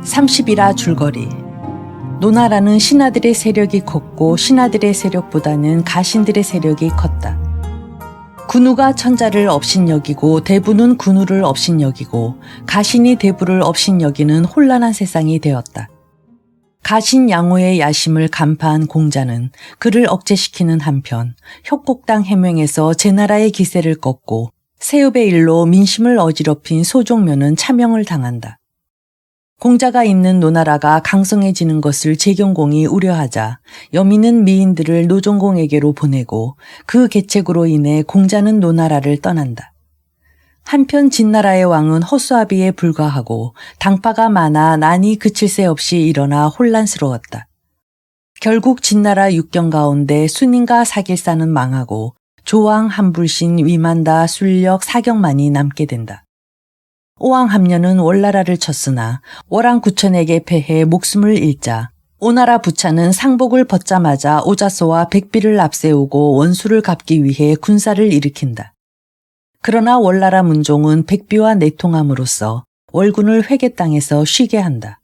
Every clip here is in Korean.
삼십이라 줄거리. 노나라는 신하들의 세력이 컸고 신하들의 세력보다는 가신들의 세력이 컸다. 군우가 천자를 업신여기고 대부는 군우를 업신여기고 가신이 대부를 업신여기는 혼란한 세상이 되었다. 가신 양호의 야심을 간파한 공자는 그를 억제시키는 한편 협곡당 해명에서 제나라의 기세를 꺾고 세읍의 일로 민심을 어지럽힌 소종면은 차명을 당한다. 공자가 있는 노나라가 강성해지는 것을 제경공이 우려하자 여민은 미인들을 노종공에게로 보내고 그 계책으로 인해 공자는 노나라를 떠난다. 한편 진나라의 왕은 허수아비에 불과하고 당파가 많아 난이 그칠 새 없이 일어나 혼란스러웠다. 결국 진나라 육경 가운데 순인과 사길사는 망하고 조왕, 한불신, 위만다, 술력, 사경만이 남게 된다. 오왕합녀는 월나라를 쳤으나 월왕구천에게 패해 목숨을 잃자 오나라 부차는 상복을 벗자마자 오자소와 백비를 앞세우고 원수를 갚기 위해 군사를 일으킨다. 그러나 월나라 문종은 백비와 내통함으로써 월군을 회계 땅에서 쉬게 한다.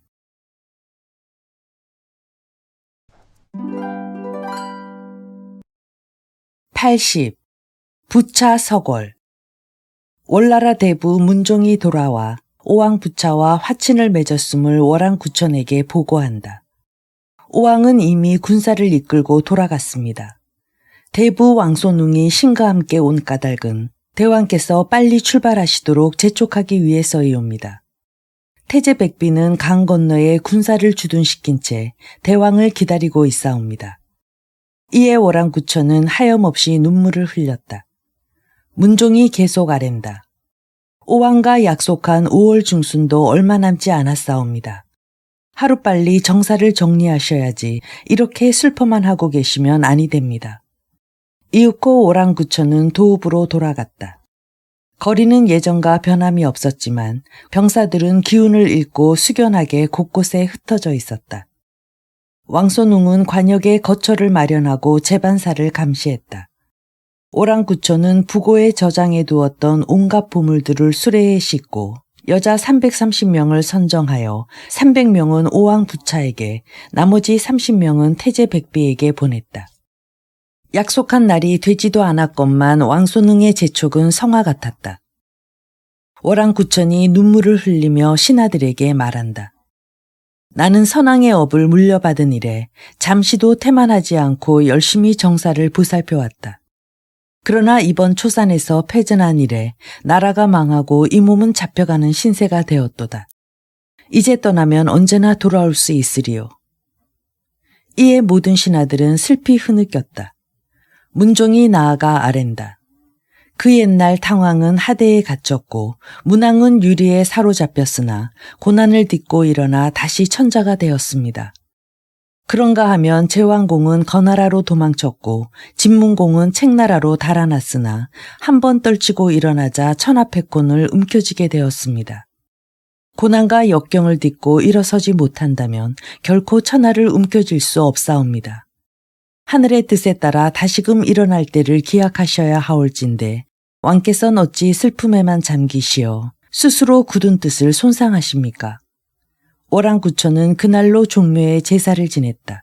(80) 부차 서궐. 월나라 대부 문종이 돌아와 오왕 부차와 화친을 맺었음을 월왕구천에게 보고한다. 오왕은 이미 군사를 이끌고 돌아갔습니다. 대부 왕손웅이 신과 함께 온 까닭은 대왕께서 빨리 출발하시도록 재촉하기 위해서이옵니다. 태제 백비는 강 건너에 군사를 주둔시킨 채 대왕을 기다리고 있사옵니다. 이에 월왕구천은 하염없이 눈물을 흘렸다. 문종이 계속 아랜다. 오왕과 약속한 5월 중순도 얼마 남지 않았사옵니다. 하루빨리 정사를 정리하셔야지 이렇게 슬퍼만 하고 계시면 아니 됩니다. 이윽고 월왕구천은 도읍으로 돌아갔다. 거리는 예전과 변함이 없었지만 병사들은 기운을 잃고 숙연하게 곳곳에 흩어져 있었다. 왕손웅은 관역에 거처를 마련하고 재반사를 감시했다. 월왕구천은 부고에 저장해 두었던 온갖 보물들을 수레에 싣고 여자 330명을 선정하여 300명은 오왕 부차에게 나머지 30명은 태제 백비에게 보냈다. 약속한 날이 되지도 않았건만 왕손흥의 재촉은 성화 같았다. 월왕구천이 눈물을 흘리며 신하들에게 말한다. 나는 선왕의 업을 물려받은 이래 잠시도 태만하지 않고 열심히 정사를 보살펴왔다. 그러나 이번 초산에서 패전한 이래 나라가 망하고 이 몸은 잡혀가는 신세가 되었도다. 이제 떠나면 언제나 돌아올 수 있으리요. 이에 모든 신하들은 슬피 흐느꼈다. 문종이 나아가 아랜다. 그 옛날 탕왕은 하대에 갇혔고 문왕은 유리에 사로잡혔으나 고난을 딛고 일어나 다시 천자가 되었습니다. 그런가 하면 제왕공은 거나라로 도망쳤고 진문공은 책나라로 달아났으나 한 번 떨치고 일어나자 천하패권을 움켜쥐게 되었습니다. 고난과 역경을 딛고 일어서지 못한다면 결코 천하를 움켜쥘 수 없사옵니다. 하늘의 뜻에 따라 다시금 일어날 때를 기약하셔야 하올진데 왕께서는 어찌 슬픔에만 잠기시어 스스로 굳은 뜻을 손상하십니까? 월왕구천은 그날로 종묘에 제사를 지냈다.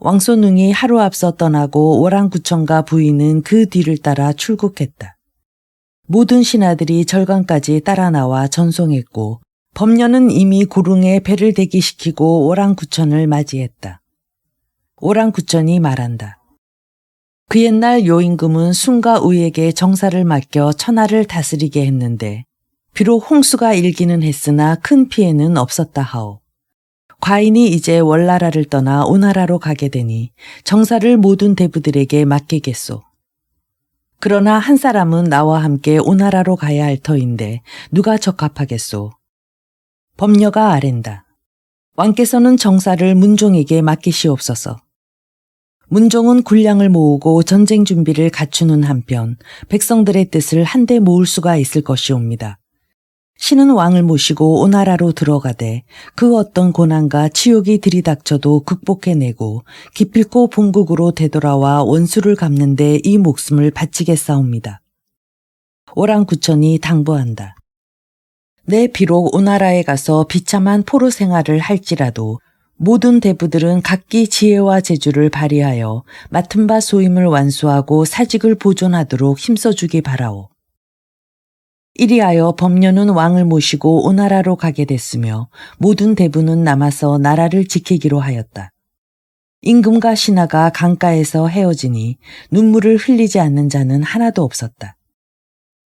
왕손웅이 하루 앞서 떠나고 월왕구천과 부인은 그 뒤를 따라 출국했다. 모든 신하들이 절간까지 따라 나와 전송했고 범녀는 이미 고릉에 배를 대기시키고 월왕구천을 맞이했다. 월왕구천이 말한다. 그 옛날 요임금은 순과 우에게 정사를 맡겨 천하를 다스리게 했는데 비록 홍수가 일기는 했으나 큰 피해는 없었다 하오. 과인이 이제 월나라를 떠나 오나라로 가게 되니 정사를 모든 대부들에게 맡기겠소. 그러나 한 사람은 나와 함께 오나라로 가야 할 터인데 누가 적합하겠소. 범녀가 아랜다. 왕께서는 정사를 문종에게 맡기시옵소서. 문종은 군량을 모으고 전쟁 준비를 갖추는 한편 백성들의 뜻을 한데 모을 수가 있을 것이옵니다. 신은 왕을 모시고 오나라로 들어가되 그 어떤 고난과 치욕이 들이닥쳐도 극복해내고 기필코 본국으로 되돌아와 원수를 갚는 데 이 목숨을 바치겠사옵니다. 오랑구천이 당부한다. 내 비록 오나라에 가서 비참한 포로 생활을 할지라도 모든 대부들은 각기 지혜와 재주를 발휘하여 맡은 바 소임을 완수하고 사직을 보존하도록 힘써주기 바라오. 이리하여 범녀는 왕을 모시고 오나라로 가게 됐으며 모든 대부는 남아서 나라를 지키기로 하였다. 임금과 신하가 강가에서 헤어지니 눈물을 흘리지 않는 자는 하나도 없었다.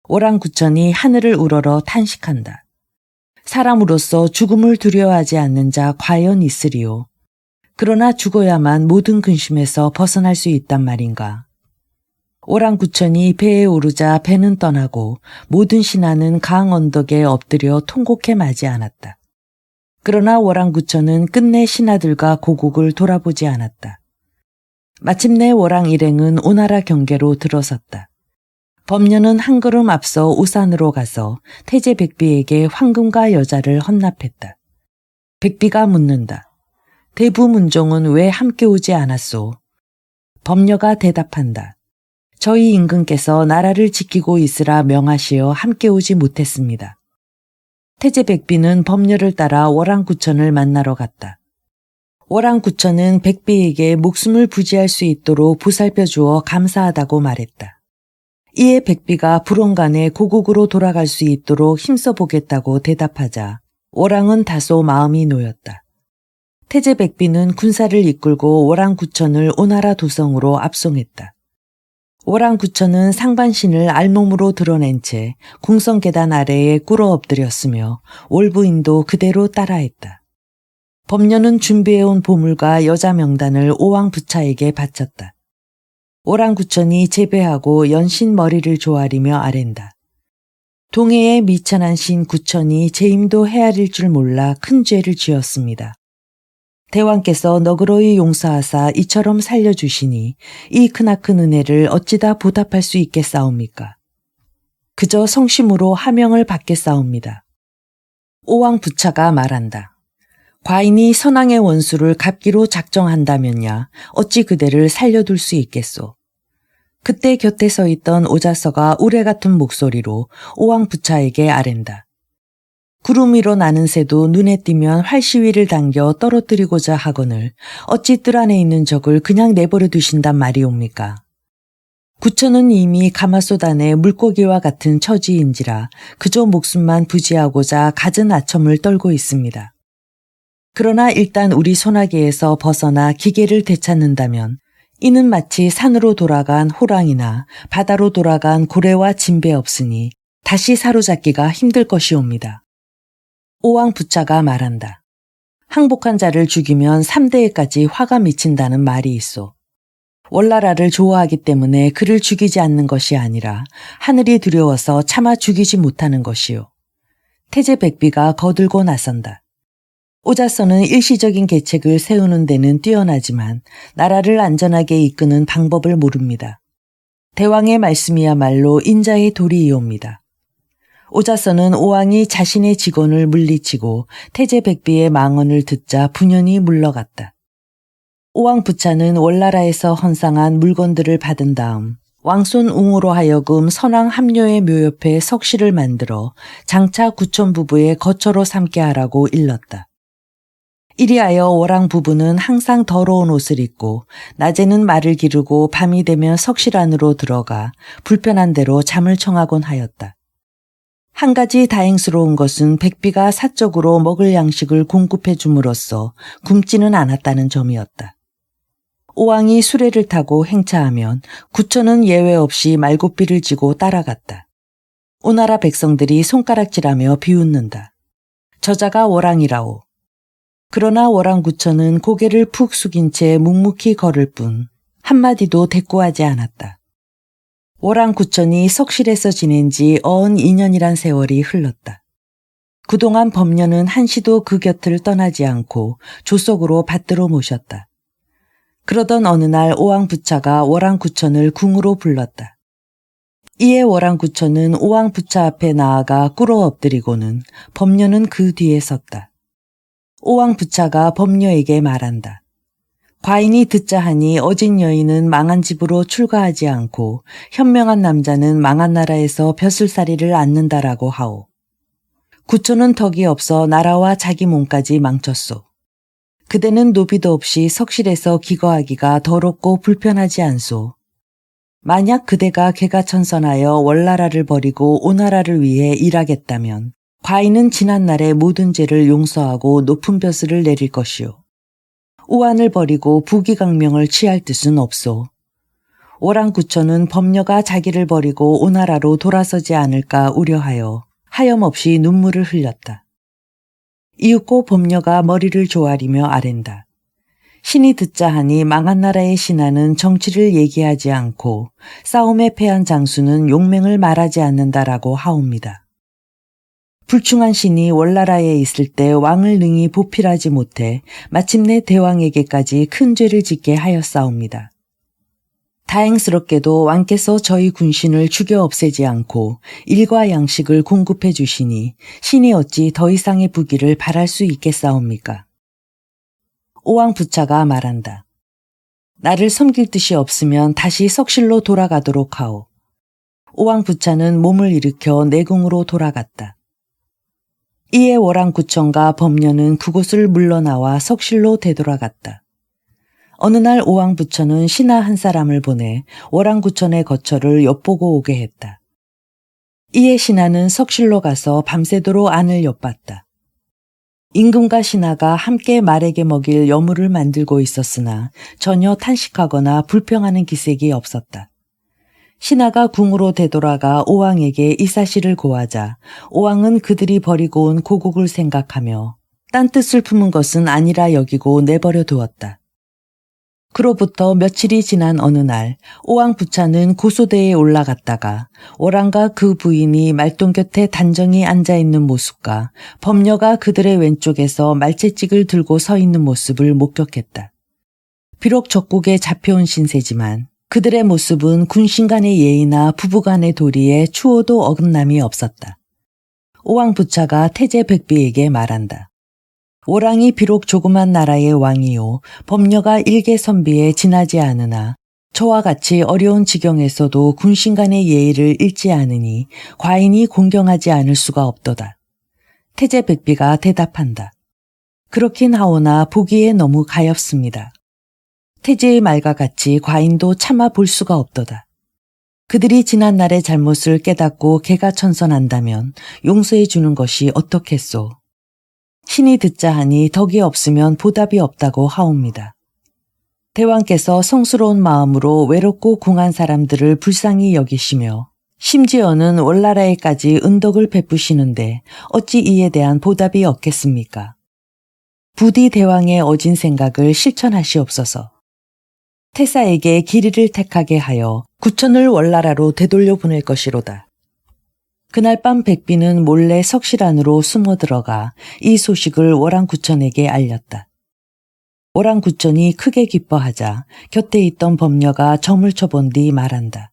오랑구천이 하늘을 우러러 탄식한다. 사람으로서 죽음을 두려워하지 않는 자 과연 있으리요. 그러나 죽어야만 모든 근심에서 벗어날 수 있단 말인가. 오랑구천이 배에 오르자 배는 떠나고 모든 신하는 강 언덕에 엎드려 통곡해 마지 않았다. 그러나 오랑구천은 끝내 신하들과 고국을 돌아보지 않았다. 마침내 오랑 일행은 오나라 경계로 들어섰다. 범녀는 한 걸음 앞서 우산으로 가서 태제 백비에게 황금과 여자를 헌납했다. 백비가 묻는다. 대부 문종은 왜 함께 오지 않았소? 범녀가 대답한다. 저희 임금께서 나라를 지키고 있으라 명하시어 함께 오지 못했습니다. 태제 백비는 범녀를 따라 오랑구천을 만나러 갔다. 오랑구천은 백비에게 목숨을 부지할 수 있도록 보살펴 주어 감사하다고 말했다. 이에 백비가 불원간에 고국으로 돌아갈 수 있도록 힘써 보겠다고 대답하자 오랑은 다소 마음이 놓였다. 태제 백비는 군사를 이끌고 오랑구천을 오나라 도성으로 압송했다. 오랑구천은 상반신을 알몸으로 드러낸 채 궁성 계단 아래에 꿇어 엎드렸으며 올부인도 그대로 따라했다. 범녀는 준비해온 보물과 여자 명단을 오왕 부차에게 바쳤다. 오랑구천이 제배하고 연신 머리를 조아리며 아랜다. 동해의 미천한 신 구천이 재임도 헤아릴 줄 몰라 큰 죄를 지었습니다. 대왕께서 너그러이 용서하사 이처럼 살려주시니 이 크나큰 은혜를 어찌다 보답할 수 있겠사옵니까? 그저 성심으로 하명을 받겠사옵니다. 오왕 부차가 말한다. 과인이 선왕의 원수를 갚기로 작정한다면야 어찌 그대를 살려둘 수 있겠소. 그때 곁에 서 있던 오자서가 우레 같은 목소리로 오왕 부차에게 아랜다. 구름 위로 나는 새도 눈에 띄면 활시위를 당겨 떨어뜨리고자 하거늘 어찌 뜰 안에 있는 적을 그냥 내버려 두신단 말이옵니까? 구천은 이미 가마솥 안에 물고기와 같은 처지인지라 그저 목숨만 부지하고자 갖은 아첨을 떨고 있습니다. 그러나 일단 우리 소나기에서 벗어나 기계를 되찾는다면 이는 마치 산으로 돌아간 호랑이나 바다로 돌아간 고래와 진배 없으니 다시 사로잡기가 힘들 것이옵니다. 오왕 부차가 말한다. 항복한 자를 죽이면 3대에까지 화가 미친다는 말이 있어. 월나라를 좋아하기 때문에 그를 죽이지 않는 것이 아니라 하늘이 두려워서 차마 죽이지 못하는 것이요. 태제 백비가 거들고 나선다. 오자서는 일시적인 계책을 세우는 데는 뛰어나지만 나라를 안전하게 이끄는 방법을 모릅니다. 대왕의 말씀이야말로 인자의 도리이옵니다. 오자서는 오왕이 자신의 직원을 물리치고 태제 백비의 망언을 듣자 분연히 물러갔다. 오왕 부차는 월나라에서 헌상한 물건들을 받은 다음 왕손 웅으로 하여금 선왕 함료의 묘 옆에 석실을 만들어 장차 구천 부부의 거처로 삼게 하라고 일렀다. 이리하여 오랑 부부는 항상 더러운 옷을 입고 낮에는 말을 기르고 밤이 되면 석실 안으로 들어가 불편한 대로 잠을 청하곤 하였다. 한 가지 다행스러운 것은 백비가 사적으로 먹을 양식을 공급해 줌으로써 굶지는 않았다는 점이었다. 오왕이 수레를 타고 행차하면 구천은 예외 없이 말고삐를 쥐고 따라갔다. 오나라 백성들이 손가락질하며 비웃는다. 저자가 오랑이라오. 그러나 오랑구천은 고개를 푹 숙인 채 묵묵히 걸을 뿐 한마디도 대꾸하지 않았다. 오랑구천이 석실에서 지낸 지 어언 2년이란 세월이 흘렀다. 그동안 범녀는 한시도 그 곁을 떠나지 않고 조석으로 받들어 모셨다. 그러던 어느 날 오왕부차가 오랑구천을 궁으로 불렀다. 이에 오랑구천은 오왕부차 앞에 나아가 꿇어 엎드리고는 범녀는 그 뒤에 섰다. 오왕부차가 범녀에게 말한다. 과인이 듣자 하니 어진 여인은 망한 집으로 출가하지 않고 현명한 남자는 망한 나라에서 벼슬살이를 않는다라고 하오. 구초는 덕이 없어 나라와 자기 몸까지 망쳤소. 그대는 노비도 없이 석실에서 기거하기가 더럽고 불편하지 않소. 만약 그대가 개가천선하여 월나라를 버리고 오나라를 위해 일하겠다면 과인은 지난날의 모든 죄를 용서하고 높은 벼슬을 내릴 것이오. 우환을 버리고 부귀강명을 취할 뜻은 없소. 오랑구천은 범녀가 자기를 버리고 오나라로 돌아서지 않을까 우려하여 하염없이 눈물을 흘렸다. 이윽고 범녀가 머리를 조아리며 아랜다. 신이 듣자 하니 망한 나라의 신하는 정치를 얘기하지 않고 싸움에 패한 장수는 용맹을 말하지 않는다라고 하옵니다. 불충한 신이 월나라에 있을 때 왕을 능히 보필하지 못해 마침내 대왕에게까지 큰 죄를 짓게 하였사옵니다. 다행스럽게도 왕께서 저희 군신을 죽여 없애지 않고 일과 양식을 공급해 주시니 신이 어찌 더 이상의 부귀를 바랄 수 있겠사옵니까? 오왕 부차가 말한다. 나를 섬길 뜻이 없으면 다시 석실로 돌아가도록 하오. 오왕 부차는 몸을 일으켜 내궁으로 돌아갔다. 이에 월왕구천과 범녀는 그곳을 물러나와 석실로 되돌아갔다. 어느 날 오왕부처는 신하 한 사람을 보내 월왕구천의 거처를 엿보고 오게 했다. 이에 신하는 석실로 가서 밤새도록 안을 엿봤다. 임금과 신하가 함께 말에게 먹일 여물을 만들고 있었으나 전혀 탄식하거나 불평하는 기색이 없었다. 신하가 궁으로 되돌아가 오왕에게 이 사실을 고하자 오왕은 그들이 버리고 온 고국을 생각하며 딴 뜻을 품은 것은 아니라 여기고 내버려 두었다. 그로부터 며칠이 지난 어느 날 오왕 부차는 고소대에 올라갔다가 오랑과 그 부인이 말동 곁에 단정히 앉아있는 모습과 범녀가 그들의 왼쪽에서 말채찍을 들고 서 있는 모습을 목격했다. 비록 적국에 잡혀온 신세지만 그들의 모습은 군신 간의 예의나 부부 간의 도리에 추호도 어긋남이 없었다. 오왕 부차가 태제 백비에게 말한다. 오랑이 비록 조그만 나라의 왕이요 범녀가 일개 선비에 지나지 않으나 저와 같이 어려운 지경에서도 군신 간의 예의를 잃지 않으니 과인이 공경하지 않을 수가 없도다. 태제 백비가 대답한다. 그렇긴 하오나 보기에 너무 가엾습니다. 태제의 말과 같이 과인도 참아 볼 수가 없도다. 그들이 지난날의 잘못을 깨닫고 개가천선한다면 용서해 주는 것이 어떻겠소. 신이 듣자 하니 덕이 없으면 보답이 없다고 하옵니다. 대왕께서 성스러운 마음으로 외롭고 궁한 사람들을 불쌍히 여기시며 심지어는 월나라에까지 은덕을 베푸시는데 어찌 이에 대한 보답이 없겠습니까? 부디 대왕의 어진 생각을 실천하시옵소서. 태사에게 길이를 택하게 하여 구천을 월나라로 되돌려 보낼 것이로다. 그날 밤 백비는 몰래 석실 안으로 숨어 들어가 이 소식을 월왕구천에게 알렸다. 월왕구천이 크게 기뻐하자 곁에 있던 범녀가 점을 쳐본 뒤 말한다.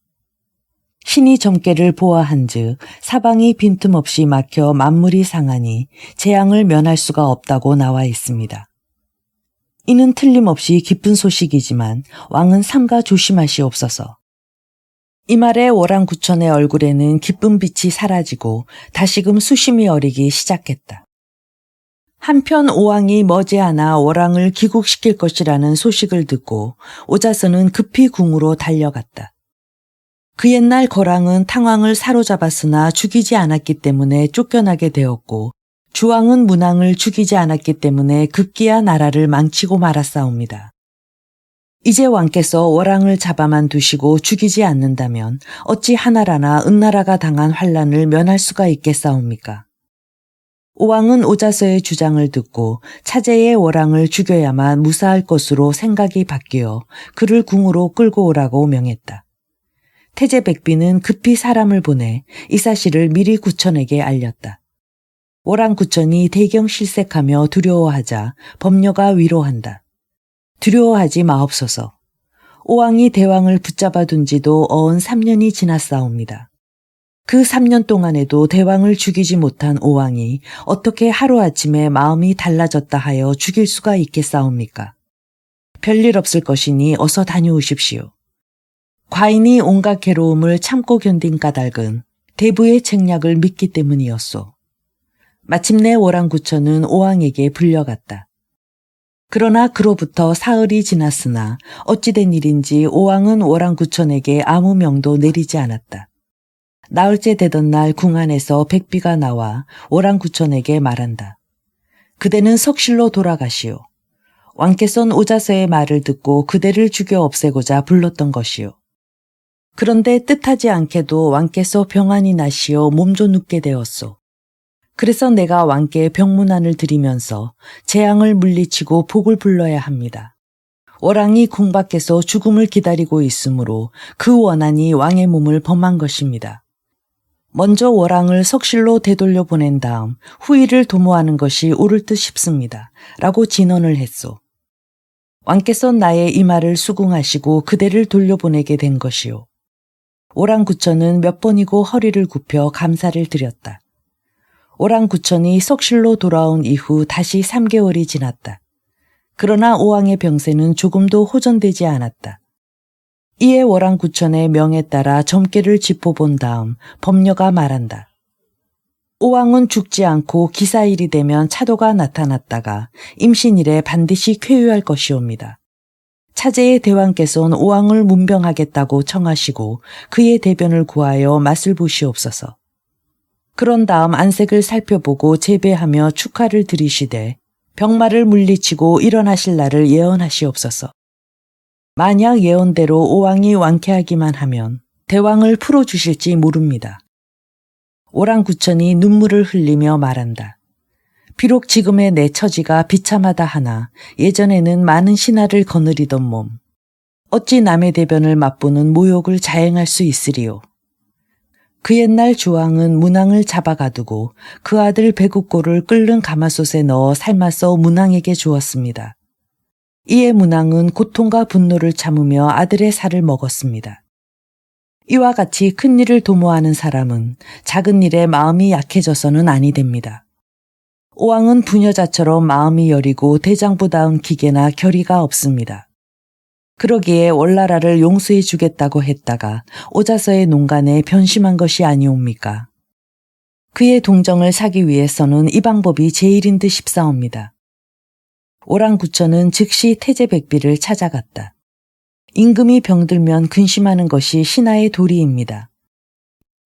신이 점괘를 보아한즉 사방이 빈틈없이 막혀 만물이 상하니 재앙을 면할 수가 없다고 나와 있습니다. 이는 틀림없이 기쁜 소식이지만 왕은 삼가 조심하시옵소서. 이 말에 월왕구천의 얼굴에는 기쁜 빛이 사라지고 다시금 수심이 어리기 시작했다. 한편 오왕이 머지않아 월왕을 귀국시킬 것이라는 소식을 듣고 오자선은 급히 궁으로 달려갔다. 그 옛날 거랑은 탕왕을 사로잡았으나 죽이지 않았기 때문에 쫓겨나게 되었고 주왕은 문왕을 죽이지 않았기 때문에 급기야 나라를 망치고 말았사옵니다. 이제 왕께서 월왕을 잡아만 두시고 죽이지 않는다면 어찌 하나라나 은나라가 당한 환란을 면할 수가 있겠사옵니까? 오왕은 오자서의 주장을 듣고 차제의 월왕을 죽여야만 무사할 것으로 생각이 바뀌어 그를 궁으로 끌고 오라고 명했다. 태제 백비는 급히 사람을 보내 이 사실을 미리 구천에게 알렸다. 월왕구천이 대경실색하며 두려워하자 범녀가 위로한다. 두려워하지 마옵소서. 오왕이 대왕을 붙잡아 둔 지도 어언 3년이 지났사옵니다. 그 3년 동안에도 대왕을 죽이지 못한 오왕이 어떻게 하루아침에 마음이 달라졌다 하여 죽일 수가 있겠사옵니까? 별일 없을 것이니 어서 다녀오십시오. 과인이 온갖 괴로움을 참고 견딘 까닭은 대부의 책략을 믿기 때문이었소. 마침내 오랑구천은 오왕에게 불려갔다. 그러나 그로부터 사흘이 지났으나 어찌된 일인지 오왕은 오랑구천에게 아무 명도 내리지 않았다. 나흘째 되던 날 궁 안에서 백비가 나와 오랑구천에게 말한다. 그대는 석실로 돌아가시오. 왕께서는 오자서의 말을 듣고 그대를 죽여 없애고자 불렀던 것이오. 그런데 뜻하지 않게도 왕께서 병환이 나시어 몸져 눕게 되었소. 그래서 내가 왕께 병문안을 드리면서 재앙을 물리치고 복을 불러야 합니다. 오랑이 궁 밖에서 죽음을 기다리고 있으므로 그 원한이 왕의 몸을 범한 것입니다. 먼저 오랑을 석실로 되돌려 보낸 다음 후일을 도모하는 것이 옳을 듯 싶습니다. 라고 진언을 했소. 왕께서 나의 이 말을 수긍하시고 그대를 돌려보내게 된 것이오. 오랑구천은 몇 번이고 허리를 굽혀 감사를 드렸다. 오랑구천이 석실로 돌아온 이후 다시 3개월이 지났다. 그러나 오왕의 병세는 조금도 호전되지 않았다. 이에 오랑구천의 명에 따라 점괘를 짚어본 다음 법녀가 말한다. 오왕은 죽지 않고 기사일이 되면 차도가 나타났다가 임신일에 반드시 쾌유할 것이옵니다. 차제의 대왕께서는 오왕을 문병하겠다고 청하시고 그의 대변을 구하여 맛을 보시옵소서. 그런 다음 안색을 살펴보고 제배하며 축하를 드리시되 병마를 물리치고 일어나실 날을 예언하시옵소서. 만약 예언대로 오왕이 완쾌하기만 하면 대왕을 풀어주실지 모릅니다. 오랑구천이 눈물을 흘리며 말한다. 비록 지금의 내 처지가 비참하다 하나 예전에는 많은 신하를 거느리던 몸. 어찌 남의 대변을 맛보는 모욕을 자행할 수 있으리요. 그 옛날 주왕은 문왕을 잡아가두고 그 아들 배국고를 끓는 가마솥에 넣어 삶아서 문왕에게 주었습니다. 이에 문왕은 고통과 분노를 참으며 아들의 살을 먹었습니다. 이와 같이 큰 일을 도모하는 사람은 작은 일에 마음이 약해져서는 아니 됩니다. 오왕은 부녀자처럼 마음이 여리고 대장부다운 기계나 결의가 없습니다. 그러기에 월나라를 용서해 주겠다고 했다가 오자서의 농간에 변심한 것이 아니옵니까? 그의 동정을 사기 위해서는 이 방법이 제일인 듯 싶사옵니다. 오랑구천은 즉시 태제백비를 찾아갔다. 임금이 병들면 근심하는 것이 신하의 도리입니다.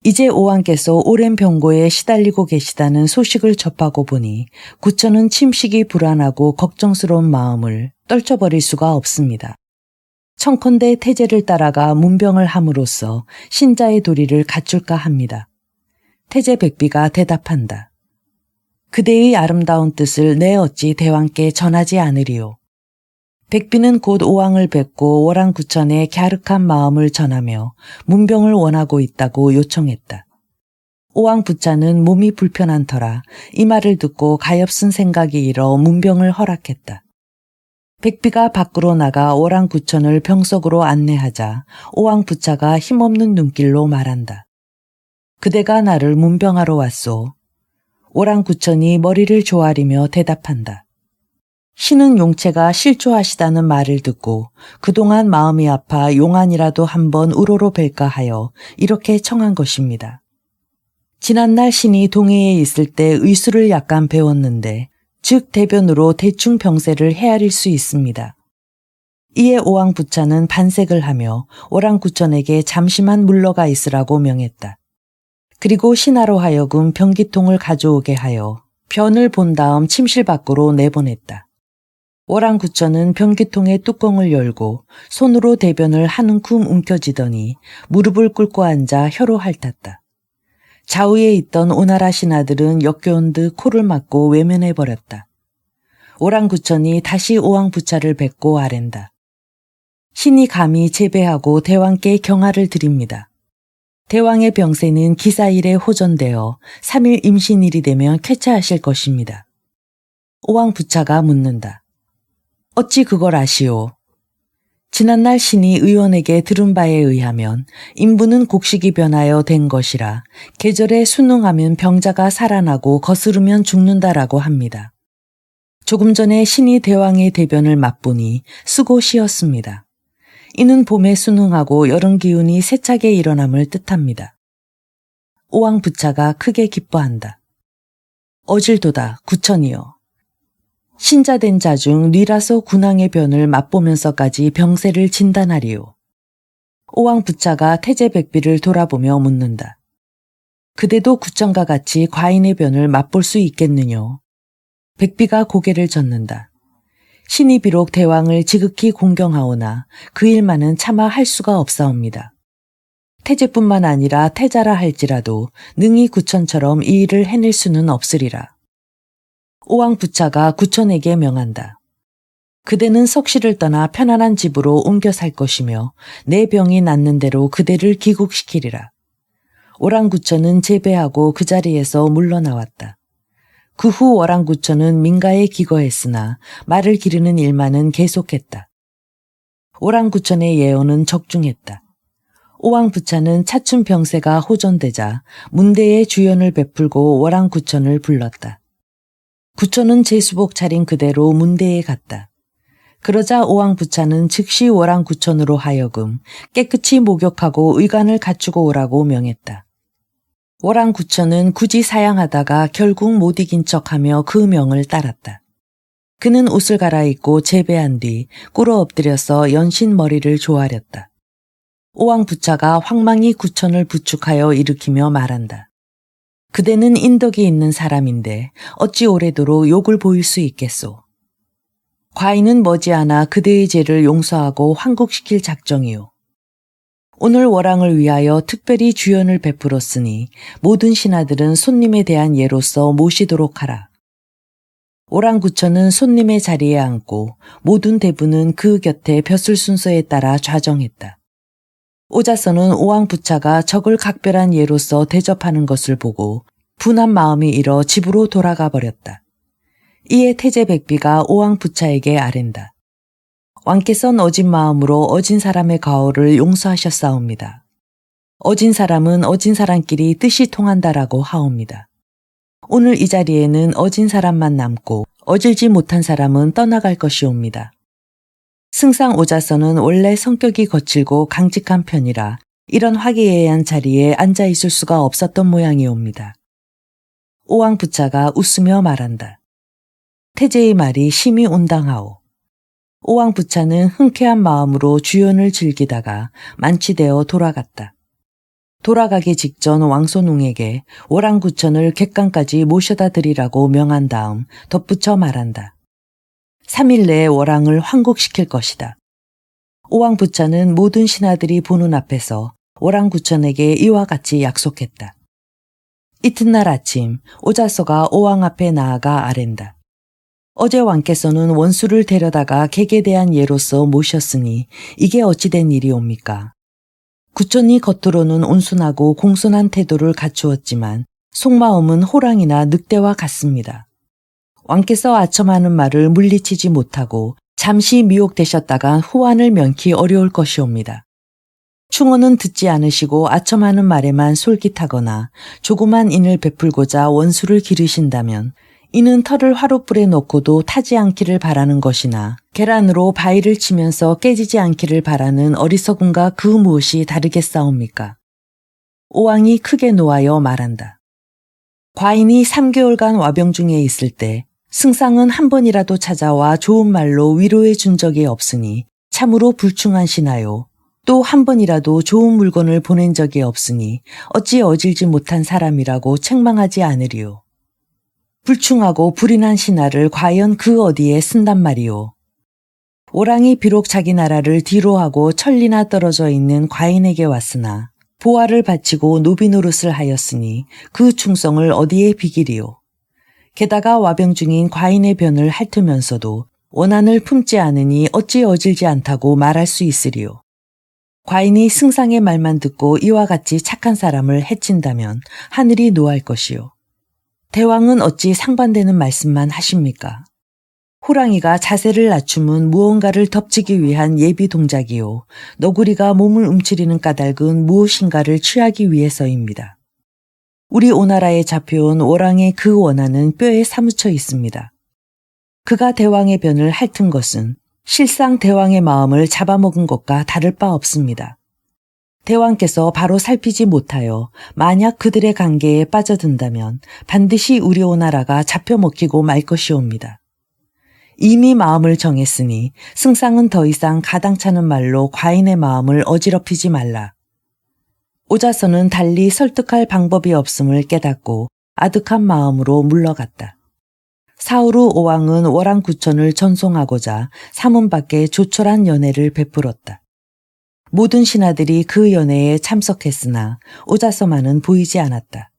이제 오왕께서 오랜 병고에 시달리고 계시다는 소식을 접하고 보니 구천은 침식이 불안하고 걱정스러운 마음을 떨쳐버릴 수가 없습니다. 청컨대 태제를 따라가 문병을 함으로써 신자의 도리를 갖출까 합니다. 태제백비가 대답한다. 그대의 아름다운 뜻을 내 어찌 대왕께 전하지 않으리요. 백비는 곧 오왕을 뵙고 오랑구천의 갸륵한 마음을 전하며 문병을 원하고 있다고 요청했다. 오왕 부차는 몸이 불편한 터라 이 말을 듣고 가엾은 생각이 일어 문병을 허락했다. 백비가 밖으로 나가 오랑구천을 병석으로 안내하자 오왕 부차가 힘없는 눈길로 말한다. 그대가 나를 문병하러 왔소. 오랑구천이 머리를 조아리며 대답한다. 신은 용체가 실조하시다는 말을 듣고 그동안 마음이 아파 용안이라도 한번 우러러 뵐까 하여 이렇게 청한 것입니다. 지난날 신이 동해에 있을 때 의술을 약간 배웠는데 즉 대변으로 대충 병세를 헤아릴 수 있습니다. 이에 오왕부차는 반색을 하며 오랑구천에게 잠시만 물러가 있으라고 명했다. 그리고 신하로 하여금 변기통을 가져오게 하여 변을 본 다음 침실 밖으로 내보냈다. 오랑구천은 변기통의 뚜껑을 열고 손으로 대변을 한 움큼 움켜쥐더니 무릎을 꿇고 앉아 혀로 핥았다. 좌우에 있던 오나라 신하들은 역겨운 듯 코를 막고 외면해버렸다. 오랑구천이 다시 오왕부차를 뵙고 아랜다. 신이 감히 제배하고 대왕께 경하를 드립니다. 대왕의 병세는 기사일에 호전되어 3일 임신일이 되면 쾌차하실 것입니다. 오왕부차가 묻는다. 어찌 그걸 아시오? 지난날 신이 의원에게 들은 바에 의하면 인부는 곡식이 변하여 된 것이라 계절에 순응하면 병자가 살아나고 거스르면 죽는다라고 합니다. 조금 전에 신이 대왕의 대변을 맛보니 쓰고 쉬었습니다. 이는 봄에 순응하고 여름 기운이 세차게 일어남을 뜻합니다. 오왕부차가 크게 기뻐한다. 어질도다 구천이여. 신자된 자 중 뉘라서 군왕의 변을 맛보면서까지 병세를 진단하리요. 오왕부차가 태제백비를 돌아보며 묻는다. 그대도 구천과 같이 과인의 변을 맛볼 수 있겠느뇨. 백비가 고개를 젓는다. 신이 비록 대왕을 지극히 공경하오나 그 일만은 차마 할 수가 없사옵니다. 태제뿐만 아니라 태자라 할지라도 능히 구천처럼 이 일을 해낼 수는 없으리라. 오왕부차가 구천에게 명한다. 그대는 석실을 떠나 편안한 집으로 옮겨 살 것이며 내 병이 낫는 대로 그대를 귀국시키리라. 오랑구천은 제배하고 그 자리에서 물러나왔다. 그 후 오랑구천은 민가에 기거했으나 말을 기르는 일만은 계속했다. 오랑구천의 예언은 적중했다. 오왕부차는 차춘 병세가 호전되자 문대에 주연을 베풀고 오랑구천을 불렀다. 구천은 제수복 차린 그대로 문대에 갔다. 그러자 오왕부차는 즉시 오랑구천으로 하여금 깨끗이 목욕하고 의관을 갖추고 오라고 명했다. 오랑구천은 굳이 사양하다가 결국 못 이긴 척하며 그 명을 따랐다. 그는 옷을 갈아입고 제배한 뒤 꿇어 엎드려서 연신 머리를 조아렸다. 오왕부차가 황망히 구천을 부축하여 일으키며 말한다. 그대는 인덕이 있는 사람인데 어찌 오래도록 욕을 보일 수 있겠소. 과인은 머지않아 그대의 죄를 용서하고 환국시킬 작정이요. 오늘 월왕을 위하여 특별히 주연을 베풀었으니 모든 신하들은 손님에 대한 예로서 모시도록 하라. 오랑구천은 손님의 자리에 앉고 모든 대부는 그 곁에 벼슬 순서에 따라 좌정했다. 오자서는 오왕부차가 적을 각별한 예로서 대접하는 것을 보고 분한 마음이 일어 집으로 돌아가 버렸다. 이에 태제백비가 오왕부차에게 아랜다. 왕께선 어진 마음으로 어진 사람의 가오를 용서하셨사옵니다. 어진 사람은 어진 사람끼리 뜻이 통한다라고 하옵니다. 오늘 이 자리에는 어진 사람만 남고 어질지 못한 사람은 떠나갈 것이옵니다. 승상 오자서는 원래 성격이 거칠고 강직한 편이라 이런 화기애애한 자리에 앉아 있을 수가 없었던 모양이옵니다. 오왕부차가 웃으며 말한다. 태제의 말이 심히 온당하오. 오왕부차는 흔쾌한 마음으로 주연을 즐기다가 만취되어 돌아갔다. 돌아가기 직전 왕손웅에게 오랑구천을 객강까지 모셔다 드리라고 명한 다음 덧붙여 말한다. 3일 내에 월왕을 환국시킬 것이다. 오왕부차는 모든 신하들이 보는 앞에서 오랑구천에게 이와 같이 약속했다. 이튿날 아침 오자서가 오왕 앞에 나아가 아랜다. 어제 왕께서는 원수를 데려다가 객에 대한 예로서 모셨으니 이게 어찌된 일이옵니까? 구천이 겉으로는 온순하고 공손한 태도를 갖추었지만 속마음은 호랑이나 늑대와 같습니다. 왕께서 아첨하는 말을 물리치지 못하고 잠시 미혹되셨다가 후환을 면키 어려울 것이옵니다. 충언은 듣지 않으시고 아첨하는 말에만 솔깃하거나 조그만 인을 베풀고자 원수를 기르신다면 이는 털을 화롯불에 넣고도 타지 않기를 바라는 것이나 계란으로 바위를 치면서 깨지지 않기를 바라는 어리석음과 그 무엇이 다르겠사옵니까? 오왕이 크게 노하여 말한다. 과인이 3개월간 와병 중에 있을 때 승상은 한 번이라도 찾아와 좋은 말로 위로해 준 적이 없으니 참으로 불충한 신하요. 또 한 번이라도 좋은 물건을 보낸 적이 없으니 어찌 어질지 못한 사람이라고 책망하지 않으리요. 불충하고 불인한 신하를 과연 그 어디에 쓴단 말이오. 오랑이 비록 자기 나라를 뒤로하고 천리나 떨어져 있는 과인에게 왔으나 보화를 바치고 노비 노릇을 하였으니 그 충성을 어디에 비기리오. 게다가 와병 중인 과인의 변을 핥으면서도 원한을 품지 않으니 어찌 어질지 않다고 말할 수 있으리오. 과인이 승상의 말만 듣고 이와 같이 착한 사람을 해친다면 하늘이 노할 것이오. 대왕은 어찌 상반되는 말씀만 하십니까? 호랑이가 자세를 낮춤은 무언가를 덮치기 위한 예비 동작이요. 너구리가 몸을 움츠리는 까닭은 무엇인가를 취하기 위해서입니다. 우리 오나라에 잡혀온 오랑의 그 원한은 뼈에 사무쳐 있습니다. 그가 대왕의 변을 핥은 것은 실상 대왕의 마음을 잡아먹은 것과 다를 바 없습니다. 대왕께서 바로 살피지 못하여 만약 그들의 관계에 빠져든다면 반드시 우리 오나라가 잡혀먹히고 말 것이옵니다. 이미 마음을 정했으니 승상은 더 이상 가당찮은 말로 과인의 마음을 어지럽히지 말라. 오자선은 달리 설득할 방법이 없음을 깨닫고 아득한 마음으로 물러갔다. 사후 후 오왕은 월왕구천을 전송하고자 사문 밖에 조촐한 연회를 베풀었다. 모든 신하들이 그 연회에 참석했으나 오자서만은 보이지 않았다.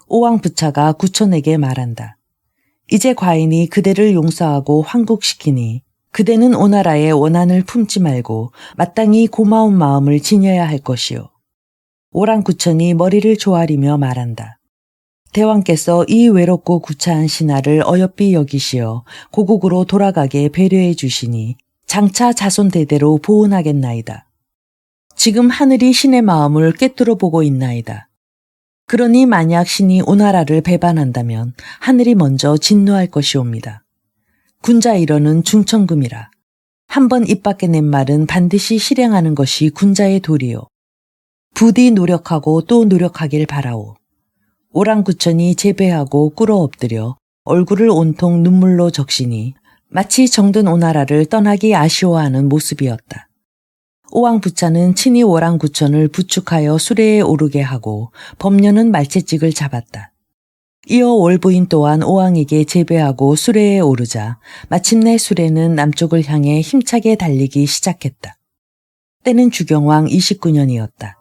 오왕 부차가 구천에게 말한다. 이제 과인이 그대를 용서하고 환국시키니 그대는 오나라의 원한을 품지 말고 마땅히 고마운 마음을 지녀야 할 것이요. 오랑구천이 머리를 조아리며 말한다. 대왕께서 이 외롭고 구차한 신하를 어여삐 여기시어 고국으로 돌아가게 배려해 주시니 장차 자손 대대로 보은하겠나이다. 지금 하늘이 신의 마음을 꿰뚫어 보고 있나이다. 그러니 만약 신이 오나라를 배반한다면 하늘이 먼저 진노할 것이옵니다. 군자 일언은 중천금이라. 한번 입 밖에 낸 말은 반드시 실행하는 것이 군자의 도리요. 부디 노력하고 또 노력하길 바라오. 오랑구천이 재배하고 꿇어 엎드려 얼굴을 온통 눈물로 적시니 마치 정든 오나라를 떠나기 아쉬워하는 모습이었다. 오왕부차는 친히 오랑구천을 부축하여 수레에 오르게 하고 범녀는 말채찍을 잡았다. 이어 월부인 또한 오왕에게 제배하고 수레에 오르자 마침내 수레는 남쪽을 향해 힘차게 달리기 시작했다. 때는 주경왕 29년이었다.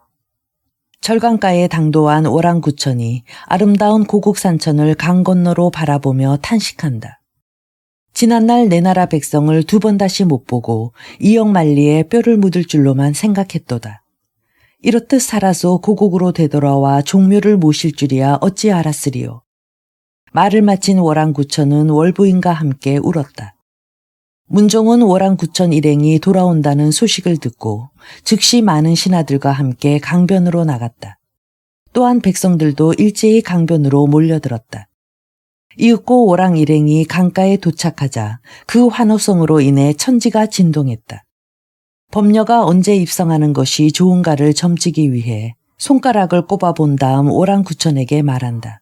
절강가에 당도한 오랑구천이 아름다운 고국산천을 강 건너로 바라보며 탄식한다. 지난날 내 나라 백성을 두 번 다시 못 보고 이역만리에 뼈를 묻을 줄로만 생각했도다. 이렇듯 살아서 고국으로 되돌아와 종묘를 모실 줄이야 어찌 알았으리요. 말을 마친 오랑구천은 월부인과 함께 울었다. 문종은 오랑구천 일행이 돌아온다는 소식을 듣고 즉시 많은 신하들과 함께 강변으로 나갔다. 또한 백성들도 일제히 강변으로 몰려들었다. 이윽고 오랑 일행이 강가에 도착하자 그 환호성으로 인해 천지가 진동했다. 범녀가 언제 입성하는 것이 좋은가를 점치기 위해 손가락을 꼽아본 다음 오랑구천에게 말한다.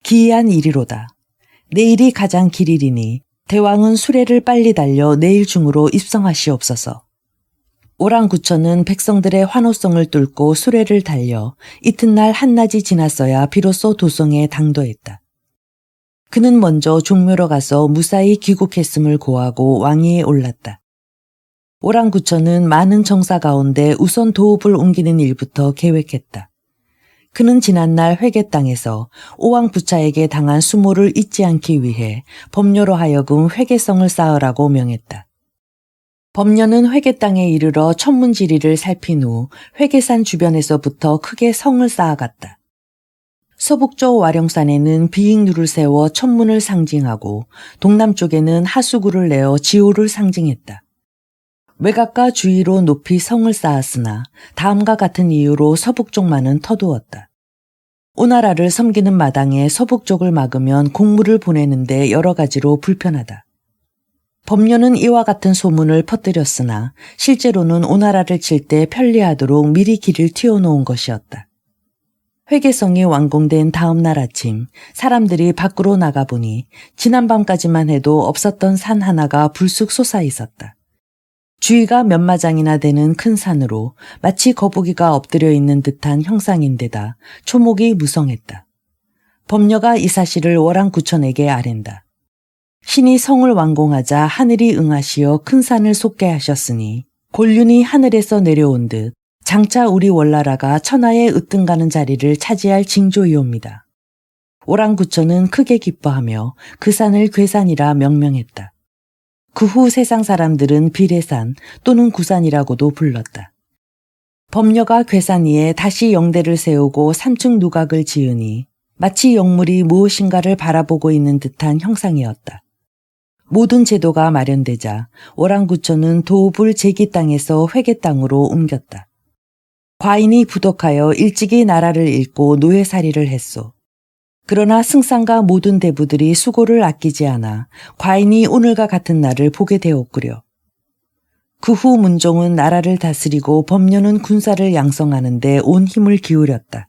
기이한 일이로다. 내일이 가장 길일이니 대왕은 수레를 빨리 달려 내일 중으로 입성하시옵소서. 오랑구천은 백성들의 환호성을 뚫고 수레를 달려 이튿날 한낮이 지났어야 비로소 도성에 당도했다. 그는 먼저 종묘로 가서 무사히 귀국했음을 고하고 왕위에 올랐다. 오랑구천은 많은 정사 가운데 우선 도읍을 옮기는 일부터 계획했다. 그는 지난날 회계 땅에서 오왕 부차에게 당한 수모를 잊지 않기 위해 범녀로 하여금 회계성을 쌓으라고 명했다. 범녀는 회계 땅에 이르러 천문지리를 살핀 후 회계산 주변에서부터 크게 성을 쌓아갔다. 서북쪽 와령산에는 비익루를 세워 천문을 상징하고 동남쪽에는 하수구를 내어 지호를 상징했다. 외곽과 주위로 높이 성을 쌓았으나 다음과 같은 이유로 서북쪽만은 터두었다. 오나라를 섬기는 마당에 서북쪽을 막으면 공물을 보내는데 여러 가지로 불편하다. 범녀는 이와 같은 소문을 퍼뜨렸으나 실제로는 오나라를 칠 때 편리하도록 미리 길을 틔워놓은 것이었다. 회계성이 완공된 다음 날 아침 사람들이 밖으로 나가보니 지난밤까지만 해도 없었던 산 하나가 불쑥 솟아 있었다. 주위가 몇 마장이나 되는 큰 산으로 마치 거북이가 엎드려 있는 듯한 형상인데다 초목이 무성했다. 범녀가 이 사실을 월왕구천에게 아랜다. 신이 성을 완공하자 하늘이 응하시어 큰 산을 솟게 하셨으니 곤륜이 하늘에서 내려온 듯 장차 우리 월나라가 천하에 으뜸가는 자리를 차지할 징조이옵니다. 오랑구천은 크게 기뻐하며 그 산을 괴산이라 명명했다. 그 후 세상 사람들은 비례산 또는 구산이라고도 불렀다. 범녀가 괴산 위에 다시 영대를 세우고 3층 누각을 지으니 마치 영물이 무엇인가를 바라보고 있는 듯한 형상이었다. 모든 제도가 마련되자 오랑구천은 도읍을 제기 땅에서 회계 땅으로 옮겼다. 과인이 부덕하여 일찍이 나라를 잃고 노예살이를 했소. 그러나 승상과 모든 대부들이 수고를 아끼지 않아 과인이 오늘과 같은 날을 보게 되었구려. 그 후 문종은 나라를 다스리고 법녀는 군사를 양성하는 데 온 힘을 기울였다.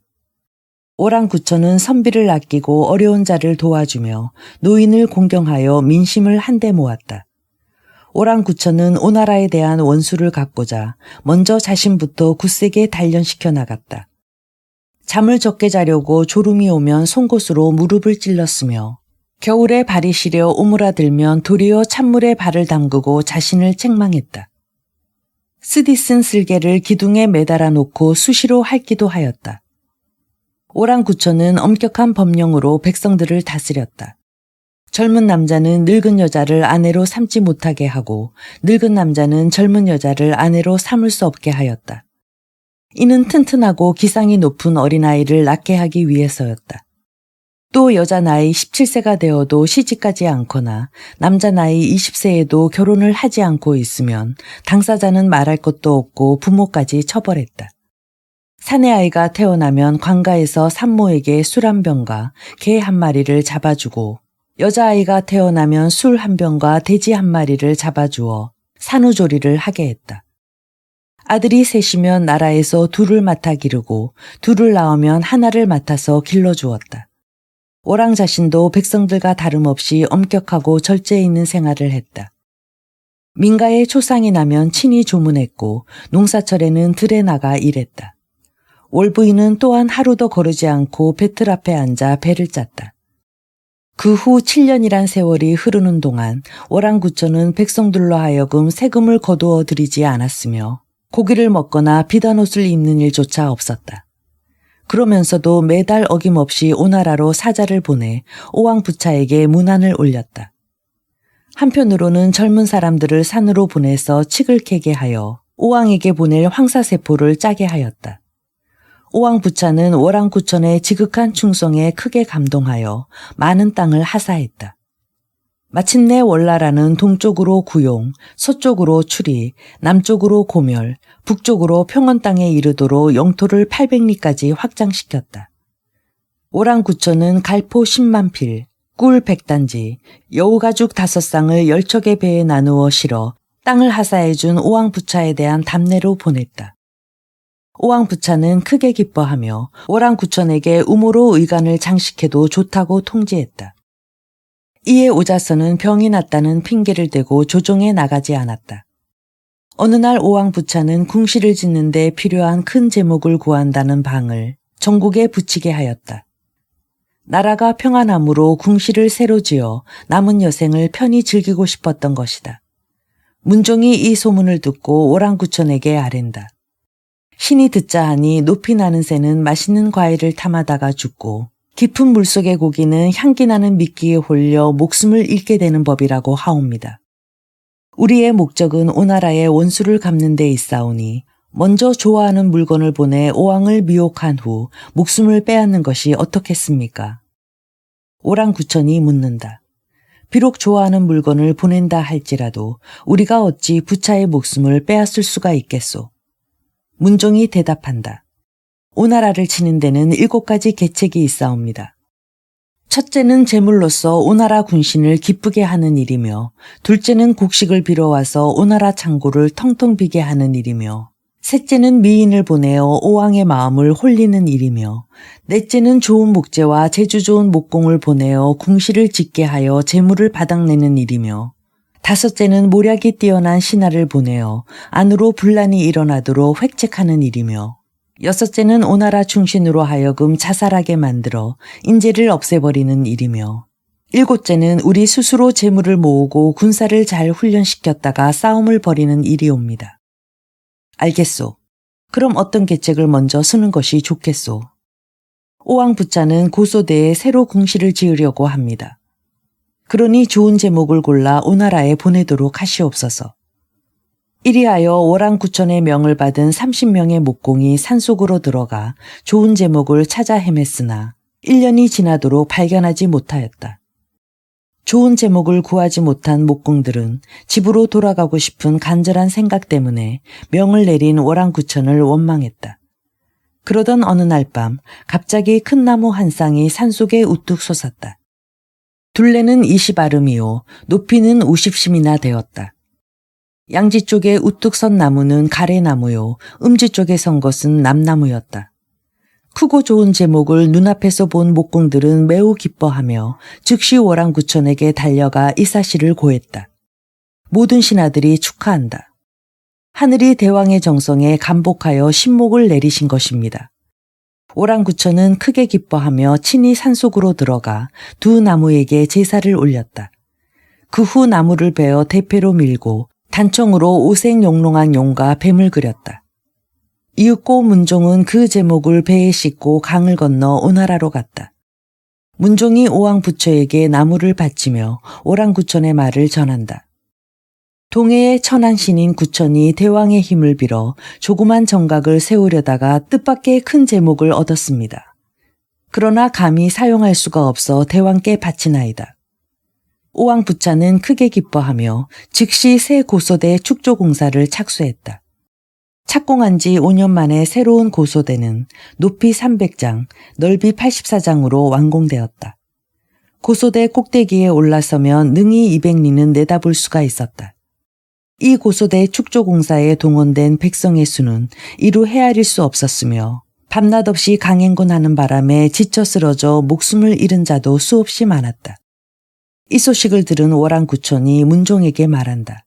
오랑구천은 선비를 아끼고 어려운 자를 도와주며 노인을 공경하여 민심을 한데 모았다. 오랑구천은 오나라에 대한 원수를 갚고자 먼저 자신부터 굳세게 단련시켜 나갔다. 잠을 적게 자려고 졸음이 오면 송곳으로 무릎을 찔렀으며 겨울에 발이 시려 오므라들면 도리어 찬물에 발을 담그고 자신을 책망했다. 쓰디 쓴 쓸개를 기둥에 매달아 놓고 수시로 핥기도 하였다. 오랑구천은 엄격한 법령으로 백성들을 다스렸다. 젊은 남자는 늙은 여자를 아내로 삼지 못하게 하고 늙은 남자는 젊은 여자를 아내로 삼을 수 없게 하였다. 이는 튼튼하고 기상이 높은 어린아이를 낳게 하기 위해서였다. 또 여자 나이 17세가 되어도 시집가지 않거나 남자 나이 20세에도 결혼을 하지 않고 있으면 당사자는 말할 것도 없고 부모까지 처벌했다. 사내아이가 태어나면 관가에서 산모에게 술 한 병과 개 한 마리를 잡아주고 여자아이가 태어나면 술 한 병과 돼지 한 마리를 잡아주어 산후조리를 하게 했다. 아들이 셋이면 나라에서 둘을 맡아 기르고 둘을 낳으면 하나를 맡아서 길러주었다. 오랑 자신도 백성들과 다름없이 엄격하고 절제 있는 생활을 했다. 민가에 초상이 나면 친히 조문했고 농사철에는 들에 나가 일했다. 월부인은 또한 하루도 거르지 않고 배틀 앞에 앉아 배를 짰다. 그 후 7년이란 세월이 흐르는 동안 오랑구천은 백성들로 하여금 세금을 거두어 들이지 않았으며 고기를 먹거나 비단 옷을 입는 일조차 없었다. 그러면서도 매달 어김없이 오나라로 사자를 보내 오왕부차에게 문안을 올렸다. 한편으로는 젊은 사람들을 산으로 보내서 칡을 캐게 하여 오왕에게 보낼 황사세포를 짜게 하였다. 오왕부차는 오랑구천의 지극한 충성에 크게 감동하여 많은 땅을 하사했다. 마침내 월나라는 동쪽으로 구용, 서쪽으로 추리, 남쪽으로 고멸, 북쪽으로 평원 땅에 이르도록 영토를 800리까지 확장시켰다. 오랑구천은 갈포 10만 필, 꿀 100단지, 여우가죽 5쌍을 10척의 배에 나누어 실어 땅을 하사해준 오왕부차에 대한 답례로 보냈다. 오왕부차는 크게 기뻐하며 오랑구천에게 우모로 의관을 장식해도 좋다고 통지했다. 이에 오자선은 병이 났다는 핑계를 대고 조정에 나가지 않았다. 어느 날 오왕부차는 궁시를 짓는 데 필요한 큰 제목을 구한다는 방을 전국에 붙이게 하였다. 나라가 평안함으로 궁시를 새로 지어 남은 여생을 편히 즐기고 싶었던 것이다. 문종이 이 소문을 듣고 오랑구천에게 아랜다. 신이 듣자 하니 높이 나는 새는 맛있는 과일을 탐하다가 죽고 깊은 물속의 고기는 향기 나는 미끼에 홀려 목숨을 잃게 되는 법이라고 하옵니다. 우리의 목적은 오나라의 원수를 갚는 데 있사오니 먼저 좋아하는 물건을 보내 오왕을 미혹한 후 목숨을 빼앗는 것이 어떻겠습니까? 오랑구천이 묻는다. 비록 좋아하는 물건을 보낸다 할지라도 우리가 어찌 부차의 목숨을 빼앗을 수가 있겠소? 문종이 대답한다. 오나라를 치는 데는 7가지 계책이 있사옵니다. 첫째는 제물로서 오나라 군신을 기쁘게 하는 일이며 둘째는 곡식을 빌어와서 오나라 창고를 텅텅 비게 하는 일이며 셋째는 미인을 보내어 오왕의 마음을 홀리는 일이며 넷째는 좋은 목재와 재주 좋은 목공을 보내어 궁시를 짓게 하여 재물을 바닥내는 일이며 다섯째는 모략이 뛰어난 신하를 보내어 안으로 분란이 일어나도록 획책하는 일이며 여섯째는 오나라 충신으로 하여금 자살하게 만들어 인재를 없애버리는 일이며 일곱째는 우리 스스로 재물을 모으고 군사를 잘 훈련시켰다가 싸움을 벌이는 일이옵니다. 알겠소. 그럼 어떤 계책을 먼저 쓰는 것이 좋겠소? 오왕부차는 고소대에 새로 궁시를 지으려고 합니다. 그러니 좋은 제목을 골라 오나라에 보내도록 하시옵소서. 이리하여 오랑구천의 명을 받은 30명의 목공이 산속으로 들어가 좋은 제목을 찾아 헤맸으나 1년이 지나도록 발견하지 못하였다. 좋은 제목을 구하지 못한 목공들은 집으로 돌아가고 싶은 간절한 생각 때문에 명을 내린 오랑구천을 원망했다. 그러던 어느 날 밤 갑자기 큰 나무 한 쌍이 산속에 우뚝 솟았다. 둘레는 20아름이요 높이는 50심이나 되었다. 양지 쪽에 우뚝 선 나무는 가래나무요 음지 쪽에 선 것은 남나무였다. 크고 좋은 제목을 눈앞에서 본 목공들은 매우 기뻐하며 즉시 월안구천에게 달려가 이 사실을 고했다. 모든 신하들이 축하한다. 하늘이 대왕의 정성에 감복하여 신목을 내리신 것입니다. 월안구천은 크게 기뻐하며 친히 산속으로 들어가 두 나무에게 제사를 올렸다. 그 후 나무를 베어 대패로 밀고 단청으로 오색용롱한 용과 뱀을 그렸다. 이윽고 문종은 그 제목을 배에 싣고 강을 건너 오나라로 갔다. 문종이 오왕부처에게 나무를 바치며 오랑구천의 말을 전한다. 동해의 천한 신인 구천이 대왕의 힘을 빌어 조그만 정각을 세우려다가 뜻밖의 큰 제목을 얻었습니다. 그러나 감히 사용할 수가 없어 대왕께 바치나이다. 오왕부차는 크게 기뻐하며 즉시 새 고소대 축조공사를 착수했다. 착공한 지 5년 만에 새로운 고소대는 높이 300장, 넓이 84장으로 완공되었다. 고소대 꼭대기에 올라서면 능히 200리는 내다볼 수가 있었다. 이 고소대 축조공사에 동원된 백성의 수는 이루 헤아릴 수 없었으며 밤낮 없이 강행군하는 바람에 지쳐 쓰러져 목숨을 잃은 자도 수없이 많았다. 이 소식을 들은 월안구천이 문종에게 말한다.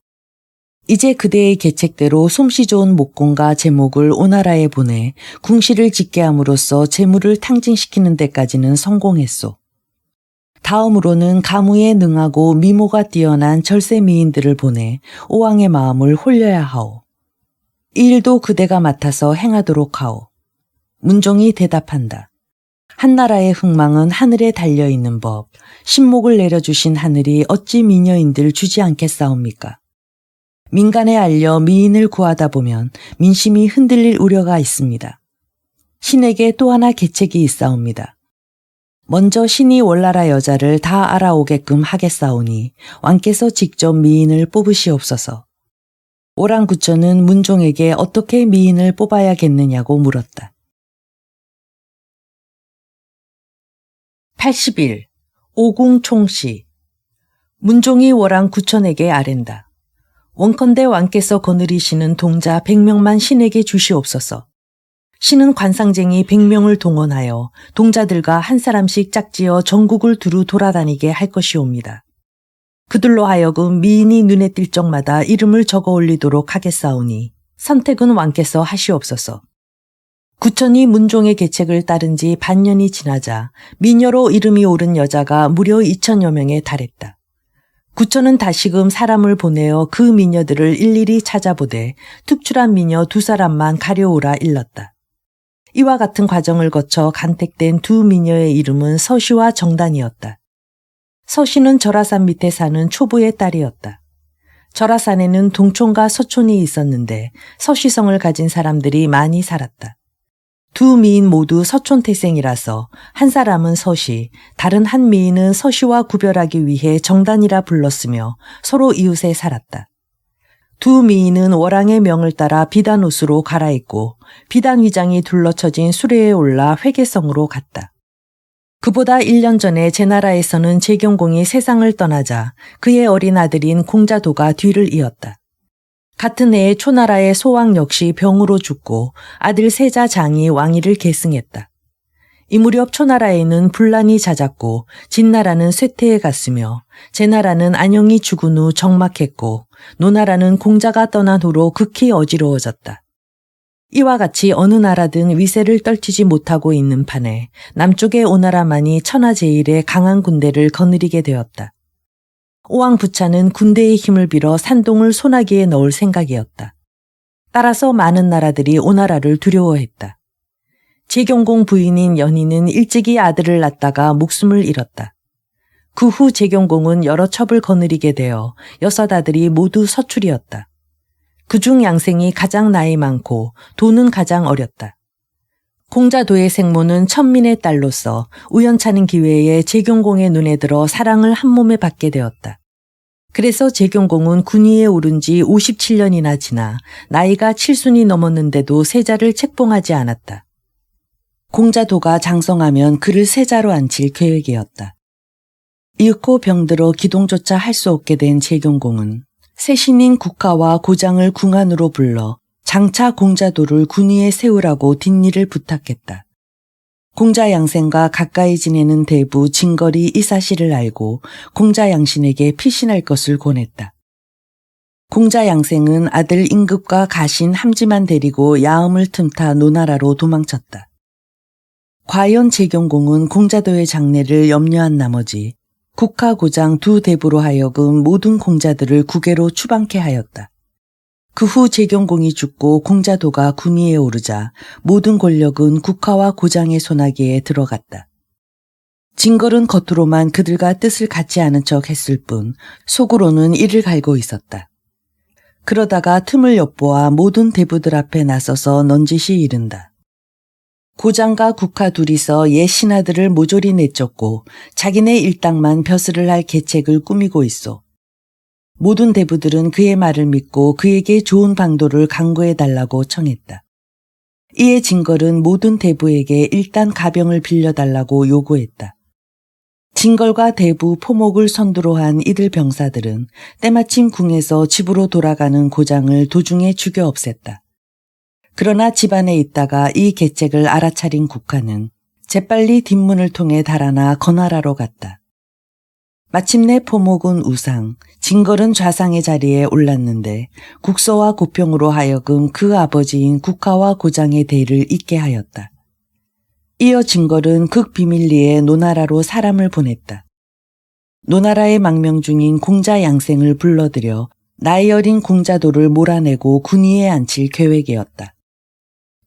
이제 그대의 계책대로 솜씨 좋은 목공과 제목을 오나라에 보내 궁시를 짓게 함으로써 재물을 탕진시키는 데까지는 성공했소. 다음으로는 가무에 능하고 미모가 뛰어난 절세 미인들을 보내 오왕의 마음을 홀려야 하오. 이 일도 그대가 맡아서 행하도록 하오. 문종이 대답한다. 한나라의 흥망은 하늘에 달려있는 법, 신목을 내려주신 하늘이 어찌 미녀인들 주지 않겠사옵니까? 민간에 알려 미인을 구하다 보면 민심이 흔들릴 우려가 있습니다. 신에게 또 하나 계책이 있사옵니다. 먼저 신이 월나라 여자를 다 알아오게끔 하겠사오니 왕께서 직접 미인을 뽑으시옵소서. 오랑구천은 문종에게 어떻게 미인을 뽑아야겠느냐고 물었다. 81. 오궁총시. 문종이 월안구천에게 아랜다. 원컨대 왕께서 거느리시는 동자 100명만 신에게 주시옵소서. 신은 관상쟁이 100명을 동원하여 동자들과 한 사람씩 짝지어 전국을 두루 돌아다니게 할 것이옵니다. 그들로 하여금 미인이 눈에 띌 적마다 이름을 적어 올리도록 하겠사오니 선택은 왕께서 하시옵소서. 구천이 문종의 계책을 따른 지 반년이 지나자 미녀로 이름이 오른 여자가 무려 2000여 명에 달했다. 구천은 다시금 사람을 보내어 그 미녀들을 일일이 찾아보되 특출한 미녀 2사람만 가려오라 일렀다. 이와 같은 과정을 거쳐 간택된 두 미녀의 이름은 서시와 정단이었다. 서시는 절하산 밑에 사는 초부의 딸이었다. 절하산에는 동촌과 서촌이 있었는데 서시성을 가진 사람들이 많이 살았다. 두 미인 모두 서촌 태생이라서 한 사람은 서시, 다른 한 미인은 서시와 구별하기 위해 정단이라 불렀으며 서로 이웃에 살았다. 두 미인은 월왕의 명을 따라 비단 옷으로 갈아입고 비단 위장이 둘러쳐진 수레에 올라 회계성으로 갔다. 그보다 1년 전에 제나라에서는 제경공이 세상을 떠나자 그의 어린 아들인 공자도가 뒤를 이었다. 같은 해에 초나라의 소왕 역시 병으로 죽고 아들 세자 장이 왕위를 계승했다. 이 무렵 초나라에는 분란이 잦았고 진나라는 쇠퇴에 갔으며 제나라는 안영이 죽은 후 적막했고 노나라는 공자가 떠난 후로 극히 어지러워졌다. 이와 같이 어느 나라든 위세를 떨치지 못하고 있는 판에 남쪽의 오나라만이 천하제일의 강한 군대를 거느리게 되었다. 오왕부차는 군대의 힘을 빌어 산동을 소나기에 넣을 생각이었다. 따라서 많은 나라들이 오나라를 두려워했다. 제경공 부인인 연희는 일찍이 아들을 낳다가 목숨을 잃었다. 그 후 제경공은 여러 첩을 거느리게 되어 6 아들이 모두 서출이었다. 그중 양생이 가장 나이 많고 도는 가장 어렸다. 공자도의 생모는 천민의 딸로서 우연찮은 기회에 제경공의 눈에 들어 사랑을 한 몸에 받게 되었다. 그래서 제경공은 군위에 오른 지 57년이나 지나 나이가 7순이 넘었는데도 세자를 책봉하지 않았다. 공자도가 장성하면 그를 세자로 앉힐 계획이었다. 잃고 병들어 기동조차 할 수 없게 된 재경공은 세신인 국하와 고장을 궁안으로 불러 장차 공자도를 군위에 세우라고 뒷일을 부탁했다. 공자양생과 가까이 지내는 대부 진걸이 이 사실을 알고 공자양신에게 피신할 것을 권했다. 공자양생은 아들 임급과 가신 함지만 데리고 야음을 틈타 노나라로 도망쳤다. 과연 재경공은 공자도의 장래를 염려한 나머지 국하 고장 두 대부로 하여금 모든 공자들을 국외로 추방케 하였다. 그 후 재경공이 죽고 공자도가 군위에 오르자 모든 권력은 국하와 고장의 손아귀에 들어갔다. 진걸은 겉으로만 그들과 뜻을 같이 아는 척 했을 뿐 속으로는 이를 갈고 있었다. 그러다가 틈을 엿보아 모든 대부들 앞에 나서서 넌지시 이른다. 고장과 국하 둘이서 옛 신하들을 모조리 내쫓고 자기네 일당만 벼슬을 할 계책을 꾸미고 있어. 모든 대부들은 그의 말을 믿고 그에게 좋은 방도를 강구해달라고 청했다. 이에 진걸은 모든 대부에게 일단 가병을 빌려달라고 요구했다. 진걸과 대부, 포목을 선두로 한 이들 병사들은 때마침 궁에서 집으로 돌아가는 고장을 도중에 죽여 없앴다. 그러나 집안에 있다가 이 계책을 알아차린 국하는 재빨리 뒷문을 통해 달아나 건활하러 갔다. 마침내 포목은 우상, 진걸은 좌상의 자리에 올랐는데 국서와 고평으로 하여금 그 아버지인 국하와 고장의 대를 잇게 하였다. 이어 진걸은 극비밀리에 노나라로 사람을 보냈다. 노나라의 망명 중인 공자양생을 불러들여 나이 어린 공자도를 몰아내고 군위에 앉힐 계획이었다.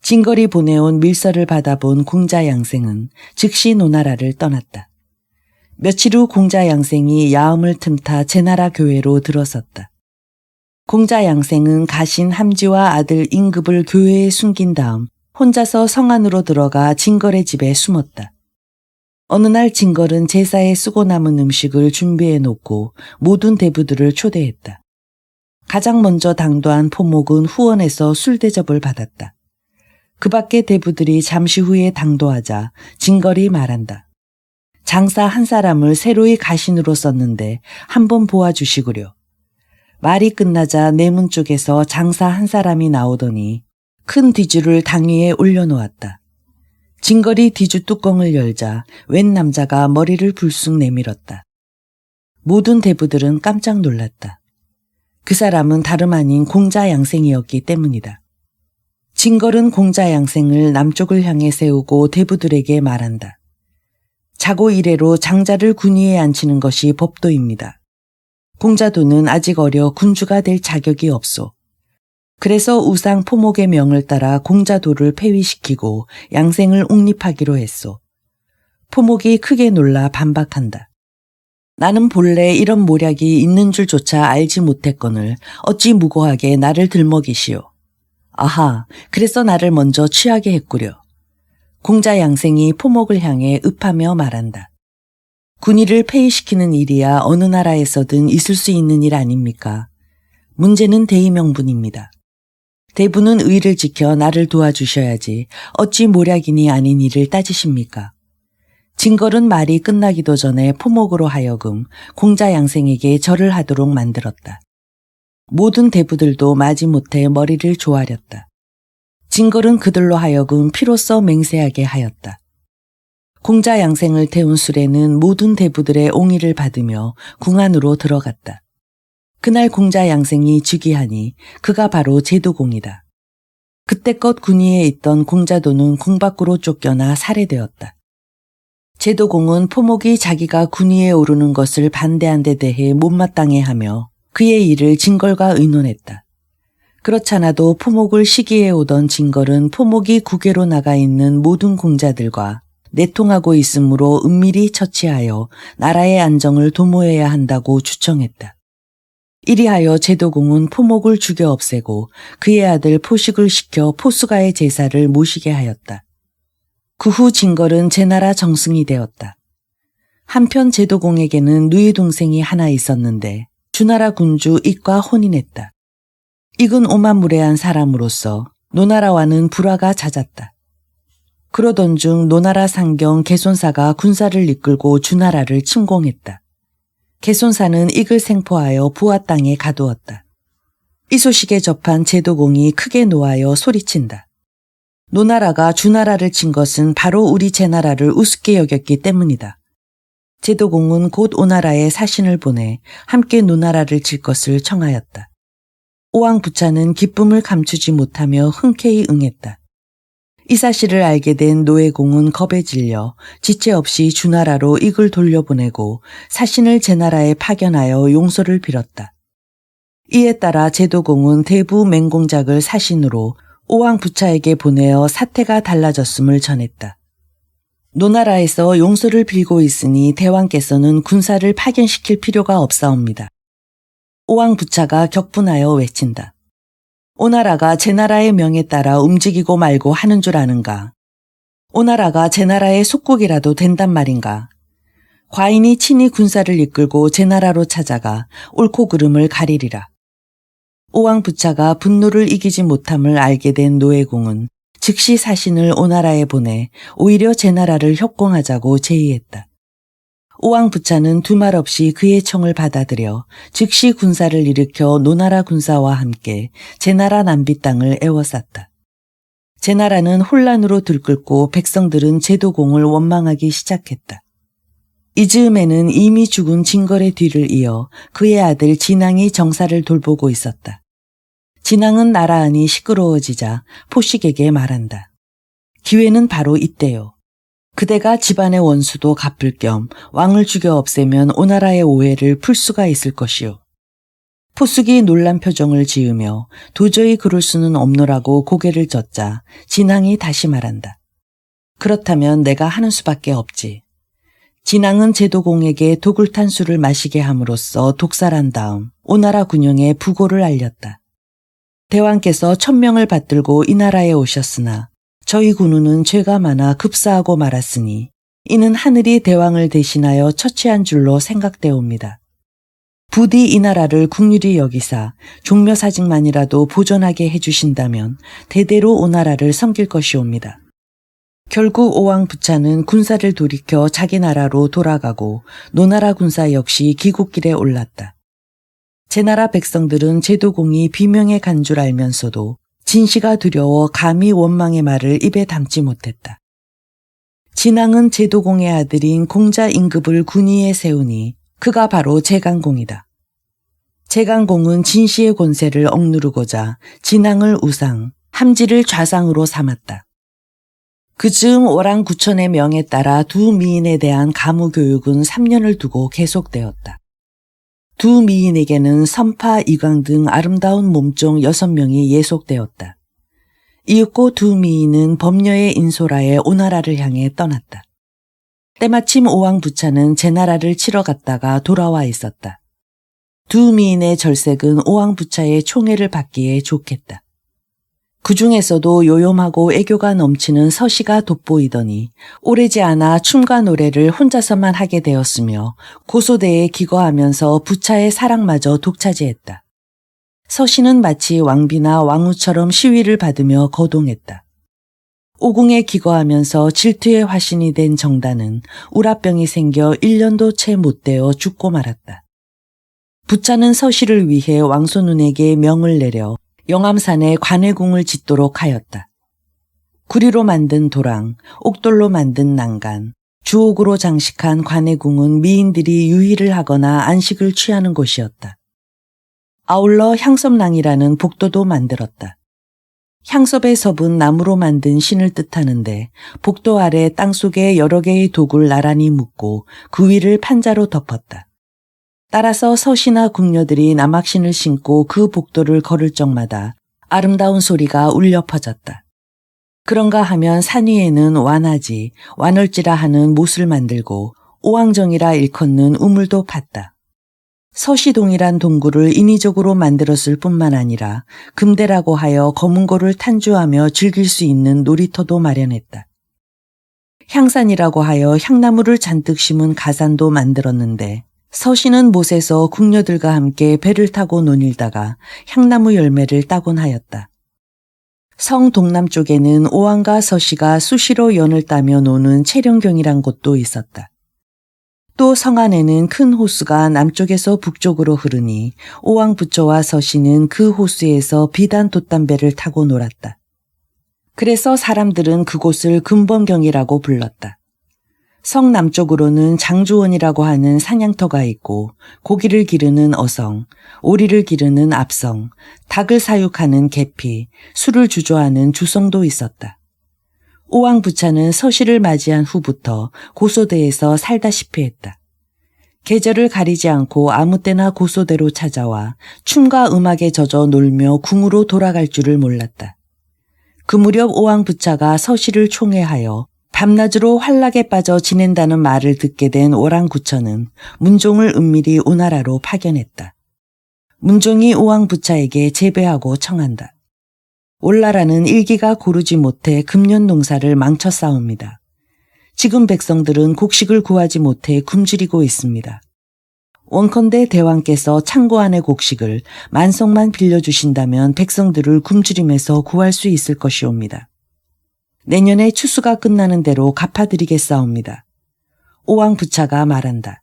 진걸이 보내온 밀서를 받아본 공자양생은 즉시 노나라를 떠났다. 며칠 후 공자양생이 야음을 틈타 제나라 교회로 들어섰다. 공자양생은 가신 함지와 아들 임급을 교회에 숨긴 다음 혼자서 성 안으로 들어가 진걸의 집에 숨었다. 어느 날 진걸은 제사에 쓰고 남은 음식을 준비해 놓고 모든 대부들을 초대했다. 가장 먼저 당도한 포목은 후원에서 술 대접을 받았다. 그 밖의 대부들이 잠시 후에 당도하자 진걸이 말한다. 장사 한 사람을 새로이 가신으로 썼는데 한번 보아주시구려. 말이 끝나자 내문 쪽에서 장사 한 사람이 나오더니 큰 뒤주를 당 위에 올려놓았다. 진걸이 뒤주 뚜껑을 열자 웬 남자가 머리를 불쑥 내밀었다. 모든 대부들은 깜짝 놀랐다. 그 사람은 다름 아닌 공자양생이었기 때문이다. 진걸은 공자양생을 남쪽을 향해 세우고 대부들에게 말한다. 자고 이래로 장자를 군위에 앉히는 것이 법도입니다. 공자도는 아직 어려 군주가 될 자격이 없소. 그래서 우상 포목의 명을 따라 공자도를 폐위시키고 양생을 옹립하기로 했소. 포목이 크게 놀라 반박한다. 나는 본래 이런 모략이 있는 줄조차 알지 못했거늘 어찌 무고하게 나를 들먹이시오. 아하, 그래서 나를 먼저 취하게 했구려. 공자양생이 포목을 향해 읍하며 말한다. 군위를 폐위시키는 일이야 어느 나라에서든 있을 수 있는 일 아닙니까? 문제는 대의명분입니다. 대부는 의를 지켜 나를 도와주셔야지 어찌 모략인이 아닌 일을 따지십니까? 진걸은 말이 끝나기도 전에 포목으로 하여금 공자양생에게 절을 하도록 만들었다. 모든 대부들도 마지못해 머리를 조아렸다. 진걸은 그들로 하여금 피로써 맹세하게 하였다. 공자양생을 태운 수레는 모든 대부들의 옹의를 받으며 궁 안으로 들어갔다. 그날 공자양생이 즉위하니 그가 바로 제도공이다. 그때껏 군위에 있던 공자도는 궁 밖으로 쫓겨나 살해되었다. 제도공은 포목이 자기가 군위에 오르는 것을 반대한 데 대해 못마땅해하며 그의 일을 진걸과 의논했다. 그렇잖아도 포목을 시기해 오던 진걸은 포목이 국외로 나가 있는 모든 공자들과 내통하고 있으므로 은밀히 처치하여 나라의 안정을 도모해야 한다고 주청했다. 이리하여 제도공은 포목을 죽여 없애고 그의 아들 포식을 시켜 포수가의 제사를 모시게 하였다. 그 후 진걸은 제나라 정승이 되었다. 한편 제도공에게는 누이 동생이 하나 있었는데 주나라 군주 익과 혼인했다. 익은 오만무례한 사람으로서 노나라와는 불화가 잦았다. 그러던 중 노나라 상경 개손사가 군사를 이끌고 주나라를 침공했다. 개손사는 이를 생포하여 부하 땅에 가두었다. 이 소식에 접한 제도공이 크게 노하여 소리친다. 노나라가 주나라를 친 것은 바로 우리 제나라를 우습게 여겼기 때문이다. 제도공은 곧 오나라에 사신을 보내 함께 노나라를 칠 것을 청하였다. 오왕부차는 기쁨을 감추지 못하며 흔쾌히 응했다. 이 사실을 알게 된 노예공은 겁에 질려 지체 없이 주나라로 이글 돌려보내고 사신을 제나라에 파견하여 용서를 빌었다. 이에 따라 제도공은 대부 맹공작을 사신으로 오왕부차에게 보내어 사태가 달라졌음을 전했다. 노나라에서 용서를 빌고 있으니 대왕께서는 군사를 파견시킬 필요가 없사옵니다. 오왕부차가 격분하여 외친다. 오나라가 제나라의 명에 따라 움직이고 말고 하는 줄 아는가? 오나라가 제나라의 속국이라도 된단 말인가? 과인이 친히 군사를 이끌고 제나라로 찾아가 옳고 그름을 가리리라. 오왕부차가 분노를 이기지 못함을 알게 된 노예공은 즉시 사신을 오나라에 보내 오히려 제나라를 협공하자고 제의했다. 오왕부차는 두말 없이 그의 청을 받아들여 즉시 군사를 일으켜 노나라 군사와 함께 제나라 남비 땅을 에워쌌다. 제나라는 혼란으로 들끓고 백성들은 제도공을 원망하기 시작했다. 이 즈음에는 이미 죽은 진걸의 뒤를 이어 그의 아들 진앙이 정사를 돌보고 있었다. 진앙은 나라안이 시끄러워지자 포식에게 말한다. 기회는 바로 이때요. 그대가 집안의 원수도 갚을 겸 왕을 죽여 없애면 오나라의 오해를 풀 수가 있을 것이요. 포숙이 놀란 표정을 지으며 도저히 그럴 수는 없노라고 고개를 젓자 진앙이 다시 말한다. 그렇다면 내가 하는 수밖에 없지. 진앙은 제도공에게 독을 탄 술을 마시게 함으로써 독살한 다음 오나라 군영에 부고를 알렸다. 대왕께서 1000명을 받들고 이 나라에 오셨으나 저희 군우는 죄가 많아 급사하고 말았으니 이는 하늘이 대왕을 대신하여 처치한 줄로 생각되옵니다. 부디 이 나라를 국률이 여기사 종묘사직만이라도 보존하게 해주신다면 대대로 오나라를 섬길 것이옵니다. 결국 오왕부차는 군사를 돌이켜 자기 나라로 돌아가고 노나라 군사 역시 기국길에 올랐다. 제나라 백성들은 제도공이 비명에 간 줄 알면서도 진시가 두려워 감히 원망의 말을 입에 담지 못했다. 진앙은 제도공의 아들인 공자 임급을 군위에 세우니 그가 바로 제간공이다. 제간공은 진시의 권세를 억누르고자 진앙을 우상, 함지를 좌상으로 삼았다. 그 즈음 오랑 구천의 명에 따라 두 미인에 대한 가무교육은 3년을 두고 계속되었다. 두 미인에게는 선파, 이광 등 아름다운 몸종 6명이 예속되었다. 이윽고 두 미인은 범녀의 인소라에 오나라를 향해 떠났다. 때마침 오왕부차는 제나라를 치러 갔다가 돌아와 있었다. 두 미인의 절색은 오왕부차의 총애를 받기에 좋겠다. 그 중에서도 요염하고 애교가 넘치는 서시가 돋보이더니 오래지 않아 춤과 노래를 혼자서만 하게 되었으며 고소대에 기거하면서 부차의 사랑마저 독차지했다. 서시는 마치 왕비나 왕후처럼 시위를 받으며 거동했다. 오궁에 기거하면서 질투의 화신이 된 정단은 우라병이 생겨 1년도 채 못 되어 죽고 말았다. 부차는 서시를 위해 왕손운에게 명을 내려 영암산에 관해궁을 짓도록 하였다. 구리로 만든 도랑, 옥돌로 만든 난간, 주옥으로 장식한 관해궁은 미인들이 유희를 하거나 안식을 취하는 곳이었다. 아울러 향섭랑이라는 복도도 만들었다. 향섭의 섭은 나무로 만든 신을 뜻하는데 복도 아래 땅속에 여러 개의 독을 나란히 묶고 그 위를 판자로 덮었다. 따라서 서시나 궁녀들이 남학신을 신고 그 복도를 걸을 적마다 아름다운 소리가 울려 퍼졌다. 그런가 하면 산 위에는 완하지, 완월지라 하는 못을 만들고 오왕정이라 일컫는 우물도 팠다. 서시동이란 동굴을 인위적으로 만들었을 뿐만 아니라 금대라고 하여 검은고를 탄주하며 즐길 수 있는 놀이터도 마련했다. 향산이라고 하여 향나무를 잔뜩 심은 가산도 만들었는데 서시는 못에서 궁녀들과 함께 배를 타고 논일다가 향나무 열매를 따곤 하였다. 성 동남쪽에는 오왕과 서씨가 수시로 연을 따며 노는 채령경이란 곳도 있었다. 또 성 안에는 큰 호수가 남쪽에서 북쪽으로 흐르니 오왕 부처와 서씨는 그 호수에서 비단 돛담배를 타고 놀았다. 그래서 사람들은 그곳을 금범경이라고 불렀다. 성 남쪽으로는 장주원이라고 하는 사냥터가 있고 고기를 기르는 어성, 오리를 기르는 압성, 닭을 사육하는 계피, 술을 주조하는 주성도 있었다. 오왕부차는 서씨를 맞이한 후부터 고소대에서 살다시피 했다. 계절을 가리지 않고 아무 때나 고소대로 찾아와 춤과 음악에 젖어 놀며 궁으로 돌아갈 줄을 몰랐다. 그 무렵 오왕부차가 서씨를 총애하여 밤낮으로 환락에 빠져 지낸다는 말을 듣게 된 오랑구처는 문종을 은밀히 오나라로 파견했다. 문종이 오왕부차에게 제배하고 청한다. 올나라는 일기가 고르지 못해 금년 농사를 망쳐 싸웁니다. 지금 백성들은 곡식을 구하지 못해 굶주리고 있습니다. 원컨대 대왕께서 창고 안의 곡식을 만석만 빌려주신다면 백성들을 굶주림에서 구할 수 있을 것이옵니다. 내년에 추수가 끝나는 대로 갚아드리겠사옵니다. 오왕부차가 말한다.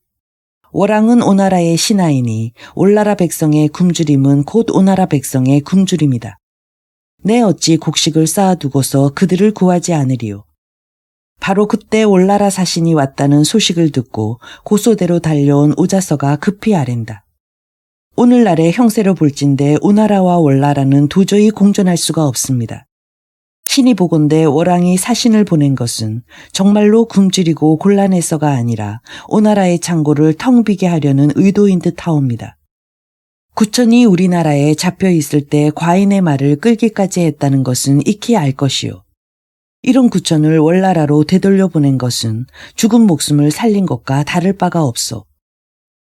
월왕은 오나라의 신하이니 올나라 백성의 굶주림은 곧 오나라 백성의 굶주림이다. 내 어찌 곡식을 쌓아두고서 그들을 구하지 않으리요. 바로 그때 올나라 사신이 왔다는 소식을 듣고 고소대로 달려온 오자서가 급히 아랜다. 오늘날의 형세로 볼진대 오나라와 올나라는 도저히 공존할 수가 없습니다. 신이 보건대 월왕이 사신을 보낸 것은 정말로 굶주리고 곤란해서가 아니라 오나라의 창고를 텅 비게 하려는 의도인 듯 하옵니다. 구천이 우리나라에 잡혀 있을 때 과인의 말을 끌기까지 했다는 것은 익히 알 것이요. 이런 구천을 월나라로 되돌려 보낸 것은 죽은 목숨을 살린 것과 다를 바가 없소.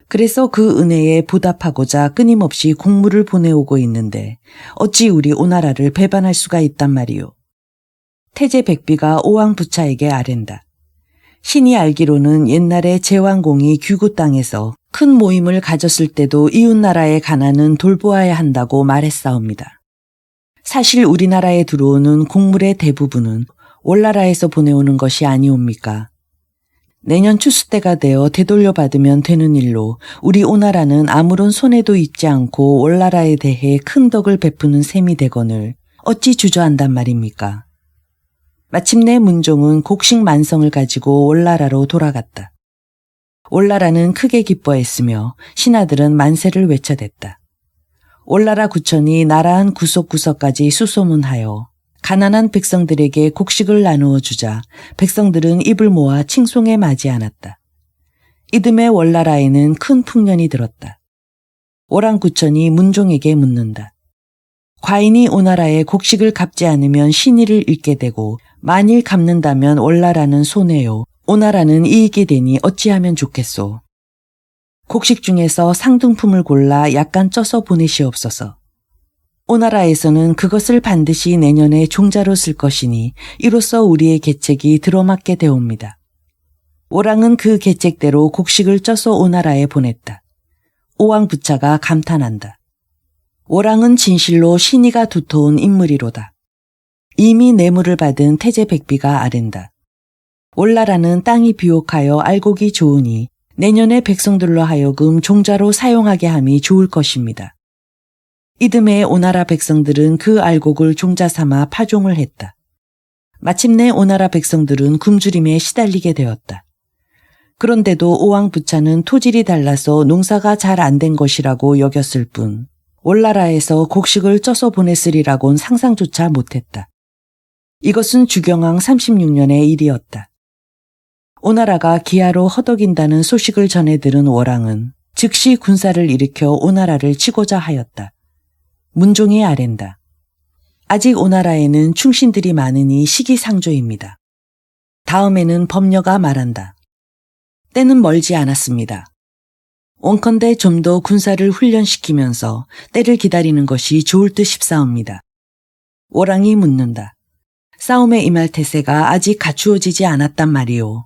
그래서 그 은혜에 보답하고자 끊임없이 공물을 보내오고 있는데 어찌 우리 오나라를 배반할 수가 있단 말이오. 태제 백비가 오왕부차에게 아랜다. 신이 알기로는 옛날에 제왕공이 규구 땅에서 큰 모임을 가졌을 때도 이웃나라의 가난은 돌보아야 한다고 말했사옵니다. 사실 우리나라에 들어오는 곡물의 대부분은 올나라에서 보내오는 것이 아니옵니까? 내년 추수 때가 되어 되돌려받으면 되는 일로 우리 오나라는 아무런 손해도 입지 않고 올나라에 대해 큰 덕을 베푸는 셈이 되거늘 어찌 주저한단 말입니까? 마침내 문종은 곡식 만성을 가지고 올나라로 돌아갔다. 올나라는 크게 기뻐했으며 신하들은 만세를 외쳐댔다. 올나라 구천이 나라 한 구석구석까지 수소문하여 가난한 백성들에게 곡식을 나누어 주자 백성들은 입을 모아 칭송에 맞이 않았다. 이듬해 월나라에는 큰 풍년이 들었다. 오랑구천이 문종에게 묻는다. 과인이 오나라에 곡식을 갚지 않으면 신의를 잃게 되고 만일 갚는다면 월나라는 손해요. 오나라는 이익이 되니 어찌하면 좋겠소. 곡식 중에서 상등품을 골라 약간 쪄서 보내시옵소서. 오나라에서는 그것을 반드시 내년에 종자로 쓸 것이니 이로써 우리의 계책이 들어맞게 되옵니다. 오랑은 그 계책대로 곡식을 쪄서 오나라에 보냈다. 오왕부차가 감탄한다. 오랑은 진실로 신의가 두터운 인물이로다. 이미 뇌물을 받은 태제 백비가 아랜다. 올나라는 땅이 비옥하여 알곡이 좋으니 내년에 백성들로 하여금 종자로 사용하게 함이 좋을 것입니다. 이듬해 오나라 백성들은 그 알곡을 종자 삼아 파종을 했다. 마침내 오나라 백성들은 굶주림에 시달리게 되었다. 그런데도 오왕부차는 토질이 달라서 농사가 잘 안 된 것이라고 여겼을 뿐 올나라에서 곡식을 쪄서 보냈으리라곤 상상조차 못했다. 이것은 주경왕 36년의 일이었다. 오나라가 기아로 허덕인다는 소식을 전해 들은 월왕은 즉시 군사를 일으켜 오나라를 치고자 하였다. 문종이 아랜다. 아직 오나라에는 충신들이 많으니 시기상조입니다. 다음에는 범녀가 말한다. 때는 멀지 않았습니다. 원컨대 좀 더 군사를 훈련시키면서 때를 기다리는 것이 좋을 듯 싶사옵니다. 월왕이 묻는다. 싸움에 임할 태세가 아직 갖추어지지 않았단 말이오.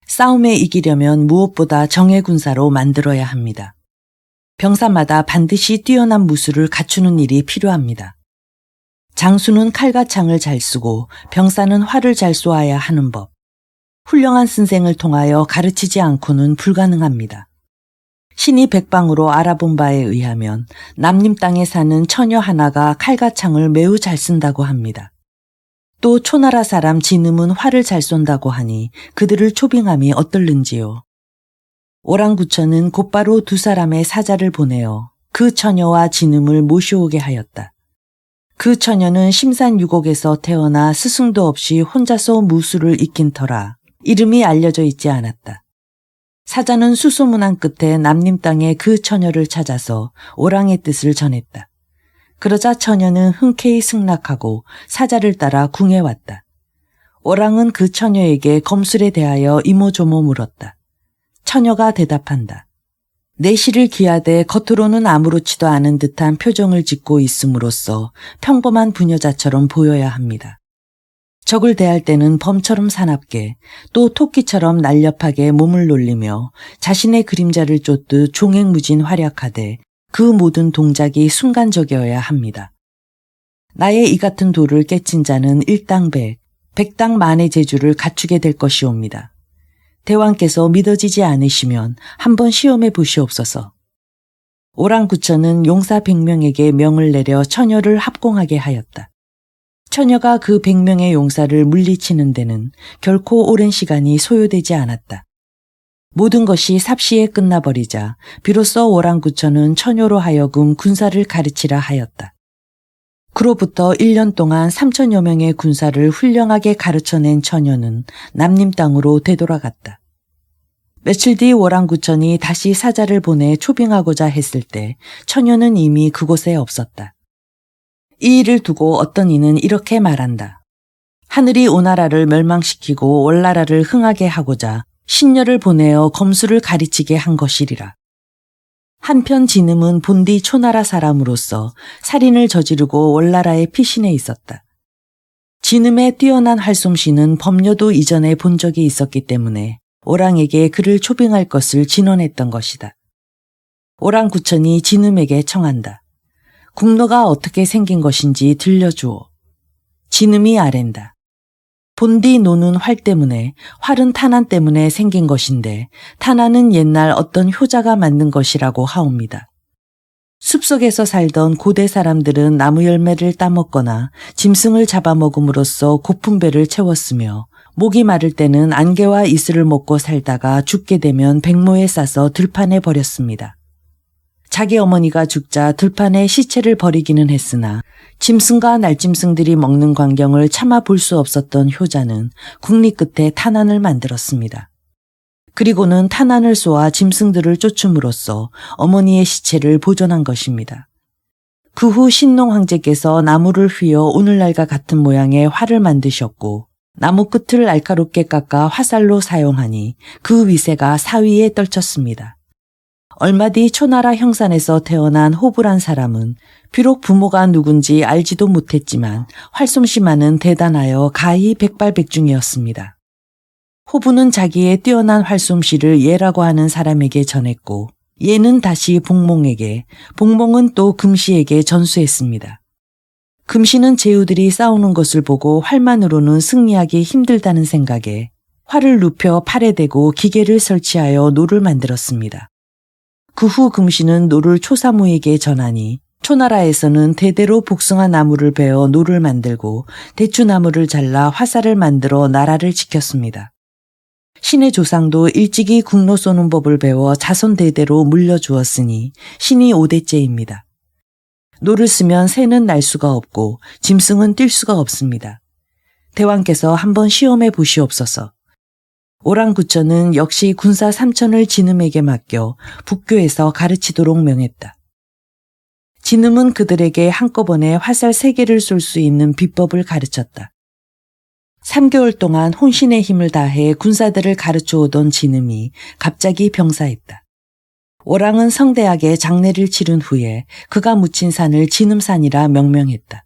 싸움에 이기려면 무엇보다 정예 군사로 만들어야 합니다. 병사마다 반드시 뛰어난 무술을 갖추는 일이 필요합니다. 장수는 칼과 창을 잘 쓰고 병사는 활을 잘 쏘아야 하는 법. 훌륭한 선생을 통하여 가르치지 않고는 불가능합니다. 신이 백방으로 알아본 바에 의하면 남림 땅에 사는 처녀 하나가 칼과 창을 매우 잘 쓴다고 합니다. 또 초나라 사람 진음은 활을 잘 쏜다고 하니 그들을 초빙함이 어떨는지요. 오랑구천은 곧바로 두 사람의 사자를 보내어 그 처녀와 진음을 모셔오게 하였다. 그 처녀는 심산유곡에서 태어나 스승도 없이 혼자서 무술을 익힌 터라 이름이 알려져 있지 않았다. 사자는 수소문한 끝에 남림 땅에 그 처녀를 찾아서 오랑의 뜻을 전했다. 그러자 처녀는 흔쾌히 승낙하고 사자를 따라 궁에 왔다. 오랑은 그 처녀에게 검술에 대하여 이모저모 물었다. 처녀가 대답한다. 내실을 기하되 겉으로는 아무렇지도 않은 듯한 표정을 짓고 있음으로써 평범한 부녀자처럼 보여야 합니다. 적을 대할 때는 범처럼 사납게 또 토끼처럼 날렵하게 몸을 놀리며 자신의 그림자를 쫓듯 종횡무진 활약하되 그 모든 동작이 순간적이어야 합니다. 나의 이 같은 도를 깨친 자는 일당백, 백당만의 재주를 갖추게 될 것이옵니다. 대왕께서 믿어지지 않으시면 한번 시험해 보시옵소서. 오랑구천은 용사 100명에게 명을 내려 처녀를 합공하게 하였다. 처녀가 그 100명의 용사를 물리치는 데는 결코 오랜 시간이 소요되지 않았다. 모든 것이 삽시에 끝나버리자 비로소 오랑구천은 처녀로 하여금 군사를 가르치라 하였다. 그로부터 1년 동안 3천여 명의 군사를 훌륭하게 가르쳐낸 처녀는 남림 땅으로 되돌아갔다. 며칠 뒤 오랑구천이 다시 사자를 보내 초빙하고자 했을 때 처녀는 이미 그곳에 없었다. 이 일을 두고 어떤 이는 이렇게 말한다. 하늘이 오나라를 멸망시키고 월나라를 흥하게 하고자 신녀를 보내어 검술을 가르치게 한 것이리라. 한편 진음은 본디 초나라 사람으로서 살인을 저지르고 월나라에 피신해 있었다. 진음의 뛰어난 활솜씨는 범녀도 이전에 본 적이 있었기 때문에 오랑에게 그를 초빙할 것을 진언했던 것이다. 오랑구천이 진음에게 청한다. 국노가 어떻게 생긴 것인지 들려주오. 진음이 아랜다. 본디 노는 활 때문에, 활은 탄환 때문에 생긴 것인데 탄환은 옛날 어떤 효자가 만든 것이라고 하옵니다. 숲속에서 살던 고대 사람들은 나무 열매를 따먹거나 짐승을 잡아먹음으로써 고픈 배를 채웠으며 목이 마를 때는 안개와 이슬을 먹고 살다가 죽게 되면 백모에 싸서 들판에 버렸습니다. 자기 어머니가 죽자 들판에 시체를 버리기는 했으나 짐승과 날짐승들이 먹는 광경을 참아 볼 수 없었던 효자는 국리 끝에 탄환을 만들었습니다. 그리고는 탄환을 쏘아 짐승들을 쫓음으로써 어머니의 시체를 보존한 것입니다. 그 후 신농 황제께서 나무를 휘어 오늘날과 같은 모양의 활을 만드셨고 나무 끝을 날카롭게 깎아 화살로 사용하니 그 위세가 사위에 떨쳤습니다. 얼마 뒤 초나라 형산에서 태어난 호부란 사람은 비록 부모가 누군지 알지도 못했지만 활솜씨만은 대단하여 가히 백발백중이었습니다. 호부는 자기의 뛰어난 활솜씨를 예라고 하는 사람에게 전했고 예는 다시 복몽에게, 복몽은 또 금시에게 전수했습니다. 금시는 제후들이 싸우는 것을 보고 활만으로는 승리하기 힘들다는 생각에 활을 눕혀 팔에 대고 기계를 설치하여 노를 만들었습니다. 그 후 금시는 노를 초사무에게 전하니 초나라에서는 대대로 복숭아 나무를 베어 노를 만들고 대추나무를 잘라 화살을 만들어 나라를 지켰습니다. 신의 조상도 일찍이 국로 쏘는 법을 배워 자손 대대로 물려주었으니 신이 5대째입니다. 노를 쓰면 새는 날 수가 없고 짐승은 뛸 수가 없습니다. 대왕께서 한번 시험해 보시옵소서. 오랑구천은 역시 군사 3천을 진음에게 맡겨 북교에서 가르치도록 명했다. 진음은 그들에게 한꺼번에 화살 3개를 쏠 수 있는 비법을 가르쳤다. 3개월 동안 혼신의 힘을 다해 군사들을 가르쳐 오던 진음이 갑자기 병사했다. 오랑은 성대하게 장례를 치른 후에 그가 묻힌 산을 진음산이라 명명했다.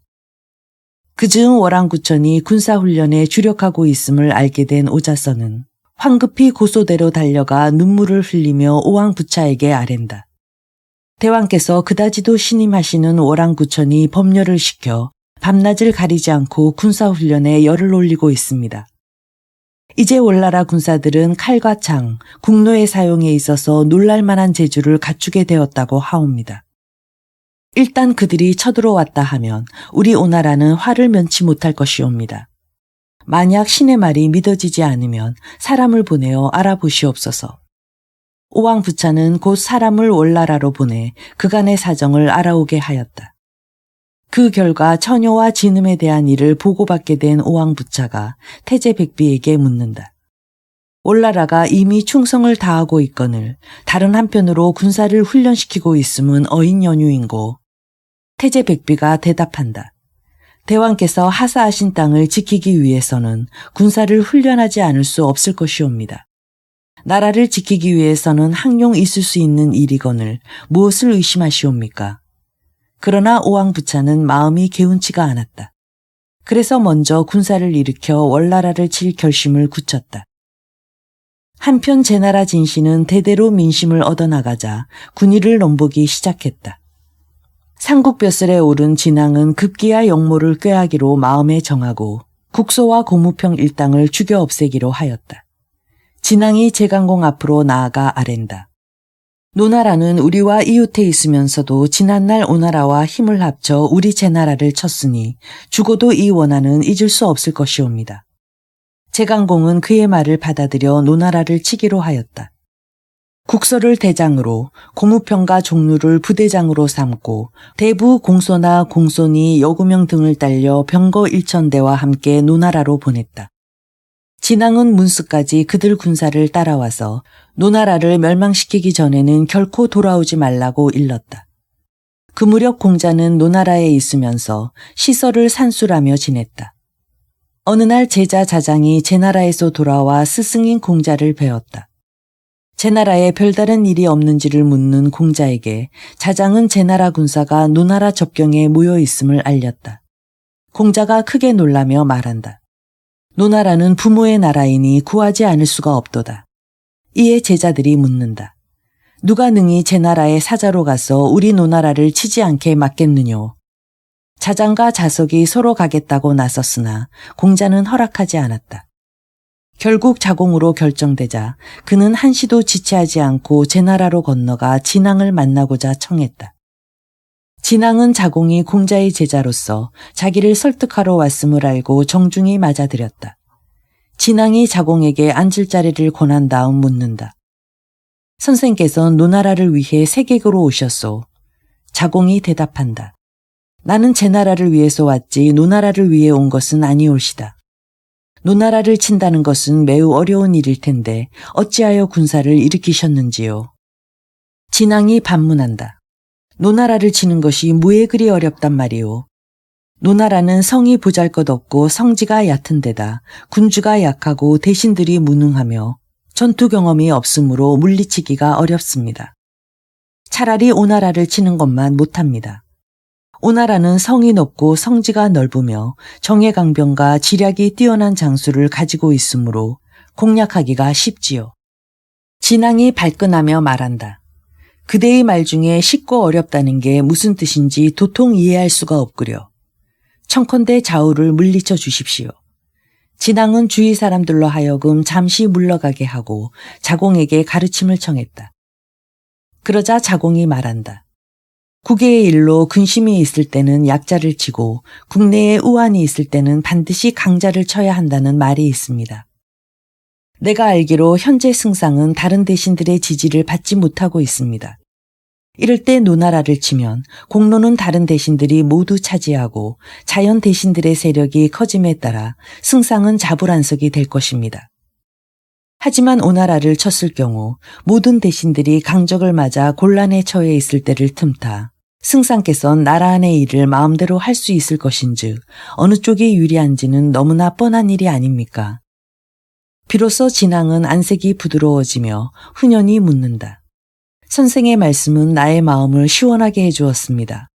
그즈음 오랑구천이 군사훈련에 주력하고 있음을 알게 된 오자서는 황급히 고소대로 달려가 눈물을 흘리며 오왕부차에게 아랜다. 대왕께서 그다지도 신임하시는 오랑구천이 법녀를 시켜 밤낮을 가리지 않고 군사훈련에 열을 올리고 있습니다. 이제 올나라 군사들은 칼과 창, 국노의 사용에 있어서 놀랄만한 재주를 갖추게 되었다고 하옵니다. 일단 그들이 쳐들어왔다 하면 우리 오나라는 화를 면치 못할 것이옵니다. 만약 신의 말이 믿어지지 않으면 사람을 보내어 알아보시옵소서. 오왕부차는 곧 사람을 올나라로 보내 그간의 사정을 알아오게 하였다. 그 결과 처녀와 진음에 대한 일을 보고받게 된 오왕부차가 태제 백비에게 묻는다. 올나라가 이미 충성을 다하고 있거늘 다른 한편으로 군사를 훈련시키고 있음은 어인 연유인고. 태제 백비가 대답한다. 대왕께서 하사하신 땅을 지키기 위해서는 군사를 훈련하지 않을 수 없을 것이옵니다. 나라를 지키기 위해서는 항용 있을 수 있는 일이거늘 무엇을 의심하시옵니까? 그러나 오왕부차는 마음이 개운치가 않았다. 그래서 먼저 군사를 일으켜 월나라를 칠 결심을 굳혔다. 한편 제나라 진시는 대대로 민심을 얻어나가자 군의를 넘보기 시작했다. 상국벼슬에 오른 진앙은 급기야 영모를 꾀하기로 마음에 정하고 국소와 고무평 일당을 죽여 없애기로 하였다. 진앙이 제강공 앞으로 나아가 아랜다. 노나라는 우리와 이웃해 있으면서도 지난날 오나라와 힘을 합쳐 우리 제나라를 쳤으니 죽어도 이 원한은 잊을 수 없을 것이옵니다. 제강공은 그의 말을 받아들여 노나라를 치기로 하였다. 국서를 대장으로 고무평과 종루를 부대장으로 삼고 대부 공소나 공손이 여구명 등을 딸려 병거 1000대와 함께 노나라로 보냈다. 진앙은 문스까지 그들 군사를 따라와서 노나라를 멸망시키기 전에는 결코 돌아오지 말라고 일렀다. 그 무렵 공자는 노나라에 있으면서 시설을 산수라며 지냈다. 어느 날 제자 자장이 제나라에서 돌아와 스승인 공자를 배웠다. 제나라에 별다른 일이 없는지를 묻는 공자에게 자장은 제나라 군사가 노나라 접경에 모여 있음을 알렸다. 공자가 크게 놀라며 말한다. 노나라는 부모의 나라이니 구하지 않을 수가 없도다. 이에 제자들이 묻는다. 누가 능히 제나라의 사자로 가서 우리 노나라를 치지 않게 막겠느뇨. 자장과 자석이 서로 가겠다고 나섰으나 공자는 허락하지 않았다. 결국 자공으로 결정되자 그는 한시도 지체하지 않고 제나라로 건너가 진앙을 만나고자 청했다. 진앙은 자공이 공자의 제자로서 자기를 설득하러 왔음을 알고 정중히 맞아들였다. 진앙이 자공에게 앉을 자리를 권한 다음 묻는다. 선생께서 노나라를 위해 세객으로 오셨소. 자공이 대답한다. 나는 제나라를 위해서 왔지 노나라를 위해 온 것은 아니올시다. 노나라를 친다는 것은 매우 어려운 일일 텐데 어찌하여 군사를 일으키셨는지요. 진앙이 반문한다. 노나라를 치는 것이 무에 그리 어렵단 말이오. 노나라는 성이 보잘것없고 성지가 얕은 데다 군주가 약하고 대신들이 무능하며 전투 경험이 없으므로 물리치기가 어렵습니다. 차라리 오나라를 치는 것만 못합니다. 오나라는 성이 높고 성지가 넓으며 정예강병과 지략이 뛰어난 장수를 가지고 있으므로 공략하기가 쉽지요. 진앙이 발끈하며 말한다. 그대의 말 중에 쉽고 어렵다는 게 무슨 뜻인지 도통 이해할 수가 없구려. 청컨대 좌우를 물리쳐 주십시오. 진앙은 주위 사람들로 하여금 잠시 물러가게 하고 자공에게 가르침을 청했다. 그러자 자공이 말한다. 국외의 일로 근심이 있을 때는 약자를 치고 국내에 우환이 있을 때는 반드시 강자를 쳐야 한다는 말이 있습니다. 내가 알기로 현재 승상은 다른 대신들의 지지를 받지 못하고 있습니다. 이럴 때 노나라를 치면 공로는 다른 대신들이 모두 차지하고 자연 대신들의 세력이 커짐에 따라 승상은 자불안석이 될 것입니다. 하지만 오나라를 쳤을 경우 모든 대신들이 강적을 맞아 곤란에 처해 있을 때를 틈타 승상께선 나라 안의 일을 마음대로 할 수 있을 것인즉 어느 쪽이 유리한지는 너무나 뻔한 일이 아닙니까? 비로소 진앙은 안색이 부드러워지며 훈연히 묻는다. 선생의 말씀은 나의 마음을 시원하게 해주었습니다.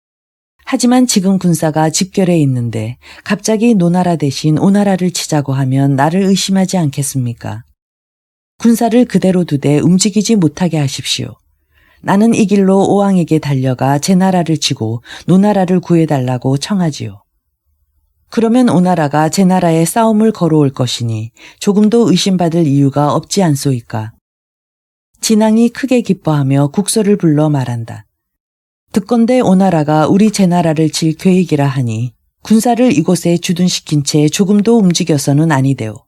하지만 지금 군사가 집결해 있는데 갑자기 노나라 대신 오나라를 치자고 하면 나를 의심하지 않겠습니까? 군사를 그대로 두되 움직이지 못하게 하십시오. 나는 이 길로 오왕에게 달려가 제 나라를 치고 노나라를 구해달라고 청하지요. 그러면 오나라가 제 나라에 싸움을 걸어올 것이니 조금도 의심받을 이유가 없지 않소이까. 진앙이 크게 기뻐하며 국서를 불러 말한다. 듣건대 오나라가 우리 제 나라를 칠 계획이라 하니 군사를 이곳에 주둔시킨 채 조금도 움직여서는 아니되오.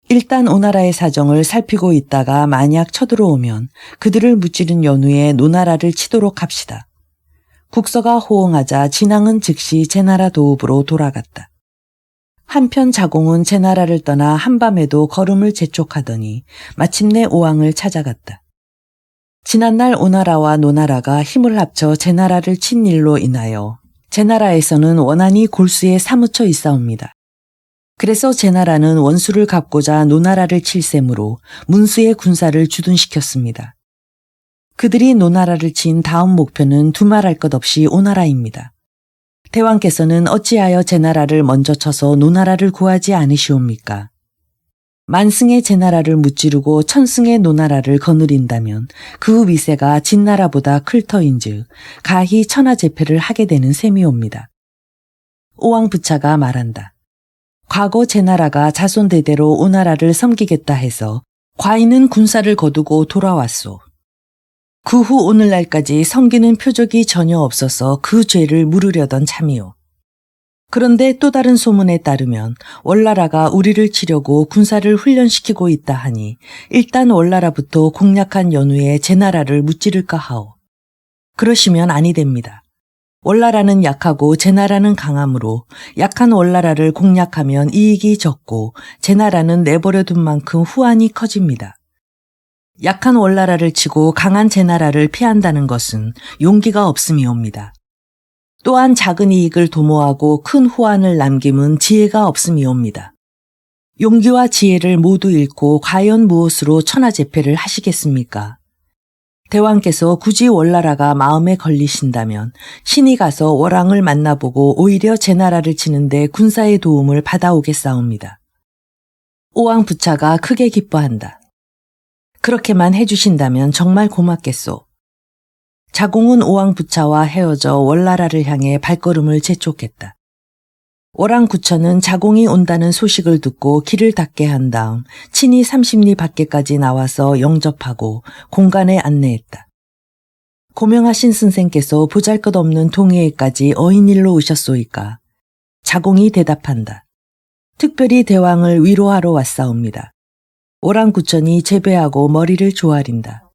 일단 오나라의 사정을 살피고 있다가 만약 쳐들어오면 그들을 무찌른 연후에 노나라를 치도록 합시다. 국서가 호응하자 진앙은 즉시 제나라 도읍으로 돌아갔다. 한편 자공은 제나라를 떠나 한밤에도 걸음을 재촉하더니 마침내 오왕을 찾아갔다. 지난날 오나라와 노나라가 힘을 합쳐 제나라를 친 일로 인하여 제나라에서는 원한이 골수에 사무쳐 있사옵니다. 그래서 제나라는 원수를 갚고자 노나라를 칠셈으로 문수의 군사를 주둔시켰습니다. 그들이 노나라를 친 다음 목표는 두말할 것 없이 오나라입니다. 대왕께서는 어찌하여 제나라를 먼저 쳐서 노나라를 구하지 않으시옵니까? 만승의 제나라를 무찌르고 천승의 노나라를 거느린다면 그 위세가 진나라보다 클 터인즉 가히 천하제패를 하게 되는 셈이옵니다. 오왕부차가 말한다. 과거 제나라가 자손대대로 오나라를 섬기겠다 해서 과인은 군사를 거두고 돌아왔소. 그 후 오늘날까지 섬기는 표적이 전혀 없어서 그 죄를 물으려던 참이오. 그런데 또 다른 소문에 따르면 월나라가 우리를 치려고 군사를 훈련시키고 있다 하니 일단 월나라부터 공략한 연후에 제나라를 무찌를까 하오. 그러시면 아니 됩니다. 월나라는 약하고 제나라는 강하므로 약한 월나라를 공략하면 이익이 적고 제나라는 내버려둔 만큼 후환이 커집니다. 약한 월나라를 치고 강한 제나라를 피한다는 것은 용기가 없음이옵니다. 또한 작은 이익을 도모하고 큰 후환을 남김은 지혜가 없음이옵니다. 용기와 지혜를 모두 잃고 과연 무엇으로 천하제패를 하시겠습니까? 대왕께서 굳이 월나라가 마음에 걸리신다면 신이 가서 월왕을 만나보고 오히려 제나라를 치는데 군사의 도움을 받아오겠사옵니다. 오왕 부차가 크게 기뻐한다. 그렇게만 해주신다면 정말 고맙겠소. 자공은 오왕 부차와 헤어져 월나라를 향해 발걸음을 재촉했다. 월왕 구처는 자공이 온다는 소식을 듣고 길을 닫게 한 다음 친히 30리 밖에까지 나와서 영접하고 공간에 안내했다. 고명하신 선생께서 보잘것없는 동해에까지 어인일로 오셨소이까. 자공이 대답한다. 특별히 대왕을 위로하러 왔사옵니다. 월왕 구천이 재배하고 머리를 조아린다.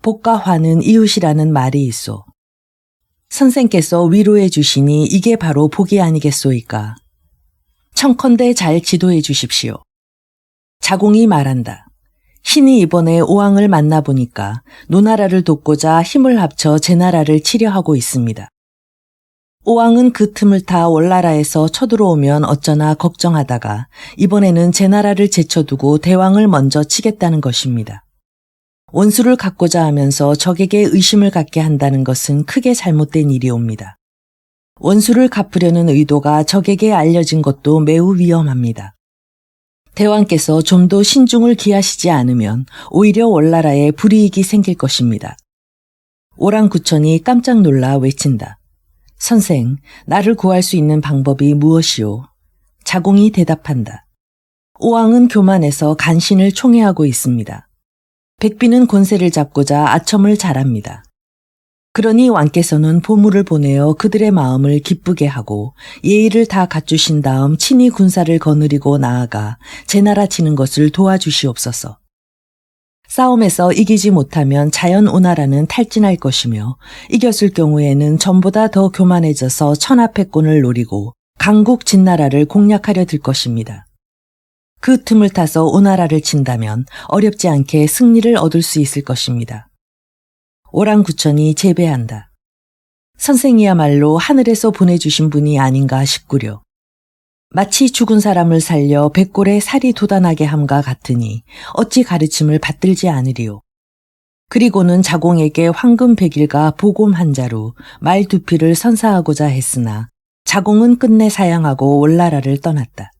복과 화는 이웃이라는 말이 있소. 선생께서 위로해 주시니 이게 바로 복이 아니겠소이까. 청컨대 잘 지도해 주십시오. 자공이 말한다. 신이 이번에 오왕을 만나보니까 노나라를 돕고자 힘을 합쳐 제나라를 치려 하고 있습니다. 오왕은 그 틈을 타 월나라에서 쳐들어오면 어쩌나 걱정하다가 이번에는 제나라를 제쳐두고 대왕을 먼저 치겠다는 것입니다. 원수를 갚고자 하면서 적에게 의심을 갖게 한다는 것은 크게 잘못된 일이옵니다. 원수를 갚으려는 의도가 적에게 알려진 것도 매우 위험합니다. 대왕께서 좀 더 신중을 기하시지 않으면 오히려 월나라에 불이익이 생길 것입니다. 오랑구천이 깜짝 놀라 외친다. 선생, 나를 구할 수 있는 방법이 무엇이오? 자공이 대답한다. 오왕은 교만해서 간신을 총애하고 있습니다. 백비는 권세를 잡고자 아첨을 잘합니다. 그러니 왕께서는 보물을 보내어 그들의 마음을 기쁘게 하고 예의를 다 갖추신 다음 친히 군사를 거느리고 나아가 제나라 치는 것을 도와주시옵소서. 싸움에서 이기지 못하면 자연 오나라는 탈진할 것이며 이겼을 경우에는 전보다 더 교만해져서 천하패권을 노리고 강국 진나라를 공략하려 들 것입니다. 그 틈을 타서 오나라를 친다면 어렵지 않게 승리를 얻을 수 있을 것입니다. 오랑구천이 재배한다. 선생이야말로 하늘에서 보내주신 분이 아닌가 싶구려. 마치 죽은 사람을 살려 백골에 살이 돋아나게 함과 같으니 어찌 가르침을 받들지 않으리요. 그리고는 자공에게 황금 100일과 보검 한 자루, 말 2피를 선사하고자 했으나 자공은 끝내 사양하고 월나라를 떠났다.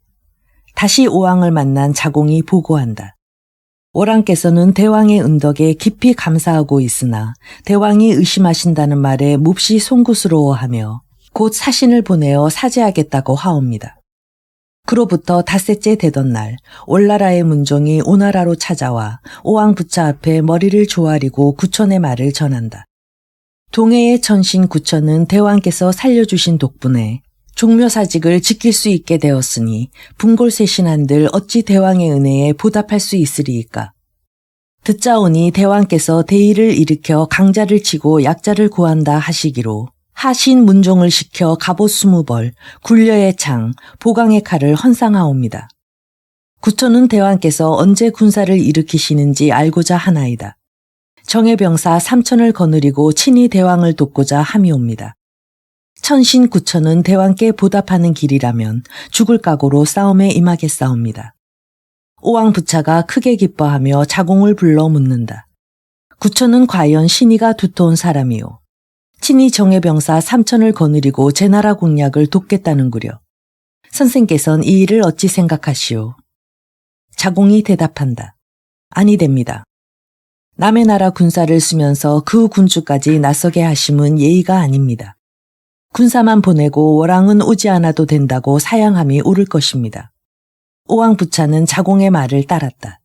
다시 오왕을 만난 자공이 보고한다. 오랑께서는 대왕의 은덕에 깊이 감사하고 있으나 대왕이 의심하신다는 말에 몹시 송구스러워하며 곧 사신을 보내어 사죄하겠다고 하옵니다. 그로부터 닷새째 되던 날 올나라의 문종이 오나라로 찾아와 오왕부차 앞에 머리를 조아리고 구천의 말을 전한다. 동해의 천신 구천은 대왕께서 살려주신 덕분에 종묘사직을 지킬 수 있게 되었으니 분골쇄신한들 어찌 대왕의 은혜에 보답할 수 있으리이까. 듣자오니 대왕께서 대의를 일으켜 강자를 치고 약자를 구한다 하시기로 하신 문종을 시켜 갑옷 20벌, 굴려의 창, 보강의 칼을 헌상하옵니다. 구천은 대왕께서 언제 군사를 일으키시는지 알고자 하나이다. 정예병사 3천을 거느리고 친히 대왕을 돕고자 함이옵니다. 천신 구천은 대왕께 보답하는 길이라면 죽을 각오로 싸움에 임하겠사옵니다. 오왕부차가 크게 기뻐하며 자공을 불러 묻는다. 구천은 과연 신의가 두터운 사람이요. 친히 정예병사 3천을 거느리고 제 나라 공략을 돕겠다는구려. 선생께선 이 일을 어찌 생각하시오? 자공이 대답한다. 아니 됩니다. 남의 나라 군사를 쓰면서 그 군주까지 나서게 하심은 예의가 아닙니다. 군사만 보내고 월왕은 오지 않아도 된다고 사양함이 옳을 것입니다. 오왕부차는 자공의 말을 따랐다.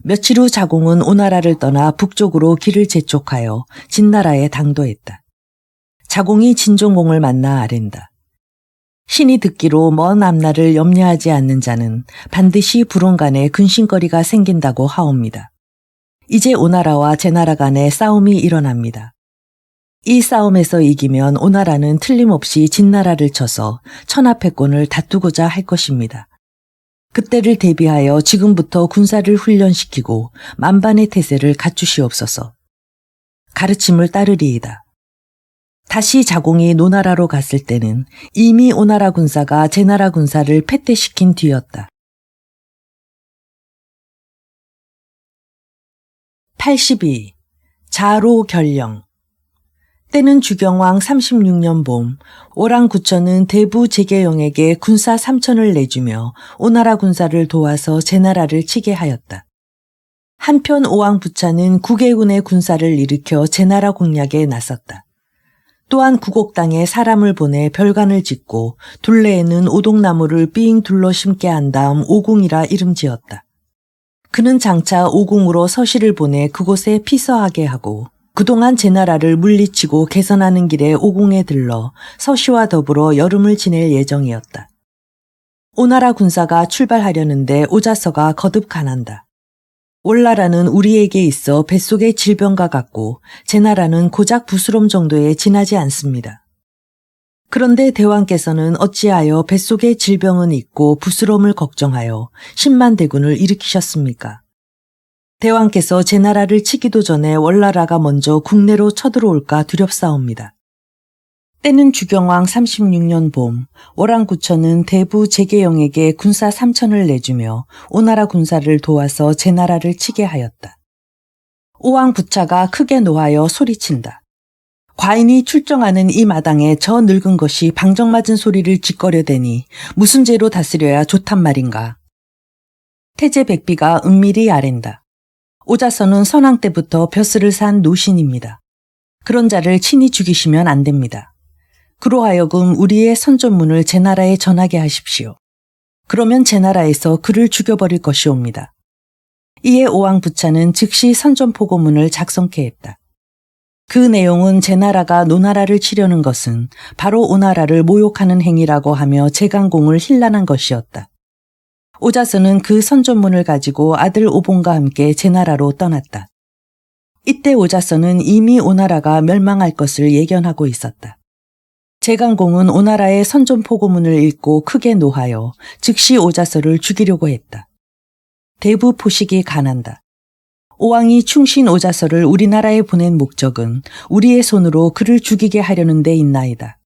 며칠 후 자공은 오나라를 떠나 북쪽으로 길을 재촉하여 진나라에 당도했다. 자공이 진종공을 만나 아랜다. 신이 듣기로 먼 앞날을 염려하지 않는 자는 반드시 불온 간에 근심거리가 생긴다고 하옵니다. 이제 오나라와 제나라 간에 싸움이 일어납니다. 이 싸움에서 이기면 오나라는 틀림없이 진나라를 쳐서 천하패권을 다투고자 할 것입니다. 그때를 대비하여 지금부터 군사를 훈련시키고 만반의 태세를 갖추시옵소서. 가르침을 따르리이다. 다시 자공이 노나라로 갔을 때는 이미 오나라 군사가 제나라 군사를 패퇴시킨 뒤였다. 82. 자로 결령. 때는 주경왕 36년 봄 오랑구천은 대부 제계영에게 군사 3천을 내주며 오나라 군사를 도와서 제나라를 치게 하였다. 한편 오왕부차는 구계군의 군사를 일으켜 제나라 공략에 나섰다. 또한 구곡당에 사람을 보내 별관을 짓고 둘레에는 오동나무를 삥 둘러 심게 한 다음 오궁이라 이름 지었다. 그는 장차 오궁으로 서시를 보내 그곳에 피서하게 하고 그동안 제나라를 물리치고 개선하는 길에 오궁에 들러 서시와 더불어 여름을 지낼 예정이었다. 오나라 군사가 출발하려는데 오자서가 거듭 간한다. 올나라는 우리에게 있어 뱃속의 질병과 같고 제나라는 고작 부스럼 정도에 지나지 않습니다. 그런데 대왕께서는 어찌하여 뱃속의 질병은 있고 부스럼을 걱정하여 10만 대군을 일으키셨습니까? 대왕께서 제나라를 치기도 전에 월나라가 먼저 국내로 쳐들어올까 두렵사옵니다. 때는 주경왕 36년 봄 오랑구천은 대부 제계영에게 군사 3천을 내주며 오나라 군사를 도와서 제나라를 치게 하였다. 오왕부차가 크게 노하여 소리친다. 과인이 출정하는 이 마당에 저 늙은 것이 방정맞은 소리를 짓거려대니 무슨 죄로 다스려야 좋단 말인가. 태제 백비가 은밀히 아랜다. 오자서는 선왕 때부터 벼슬을 산 노신입니다. 그런 자를 친히 죽이시면 안 됩니다. 그로하여금 우리의 선전문을 제나라에 전하게 하십시오. 그러면 제나라에서 그를 죽여버릴 것이옵니다. 이에 오왕부차는 즉시 선전포고문을 작성케 했다. 그 내용은 제나라가 노나라를 치려는 것은 바로 오나라를 모욕하는 행위라고 하며 제강공을 힐난한 것이었다. 오자서는 그 선전문을 가지고 아들 오봉과 함께 제나라로 떠났다. 이때 오자서는 이미 오나라가 멸망할 것을 예견하고 있었다. 제강공은 오나라의 선전포고문을 읽고 크게 노하여 즉시 오자서를 죽이려고 했다. 대부 포식이 간한다. 오왕이 충신 오자서를 우리나라에 보낸 목적은 우리의 손으로 그를 죽이게 하려는 데 있나이다.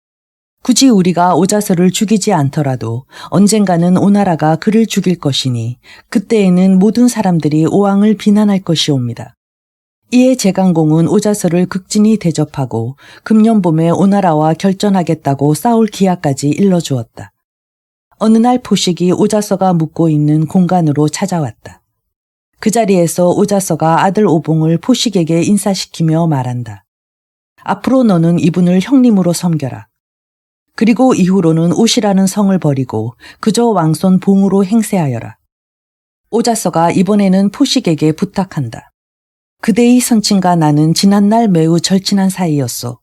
굳이 우리가 오자서를 죽이지 않더라도 언젠가는 오나라가 그를 죽일 것이니 그때에는 모든 사람들이 오왕을 비난할 것이옵니다. 이에 제강공은 오자서를 극진히 대접하고 금년 봄에 오나라와 결전하겠다고 싸울 기약까지 일러주었다. 어느 날 포식이 오자서가 묵고 있는 공간으로 찾아왔다. 그 자리에서 오자서가 아들 오봉을 포식에게 인사시키며 말한다. 앞으로 너는 이분을 형님으로 섬겨라. 그리고 이후로는 옷이라는 성을 버리고 그저 왕손 봉으로 행세하여라. 오자서가 이번에는 포식에게 부탁한다. 그대의 선친과 나는 지난날 매우 절친한 사이였소.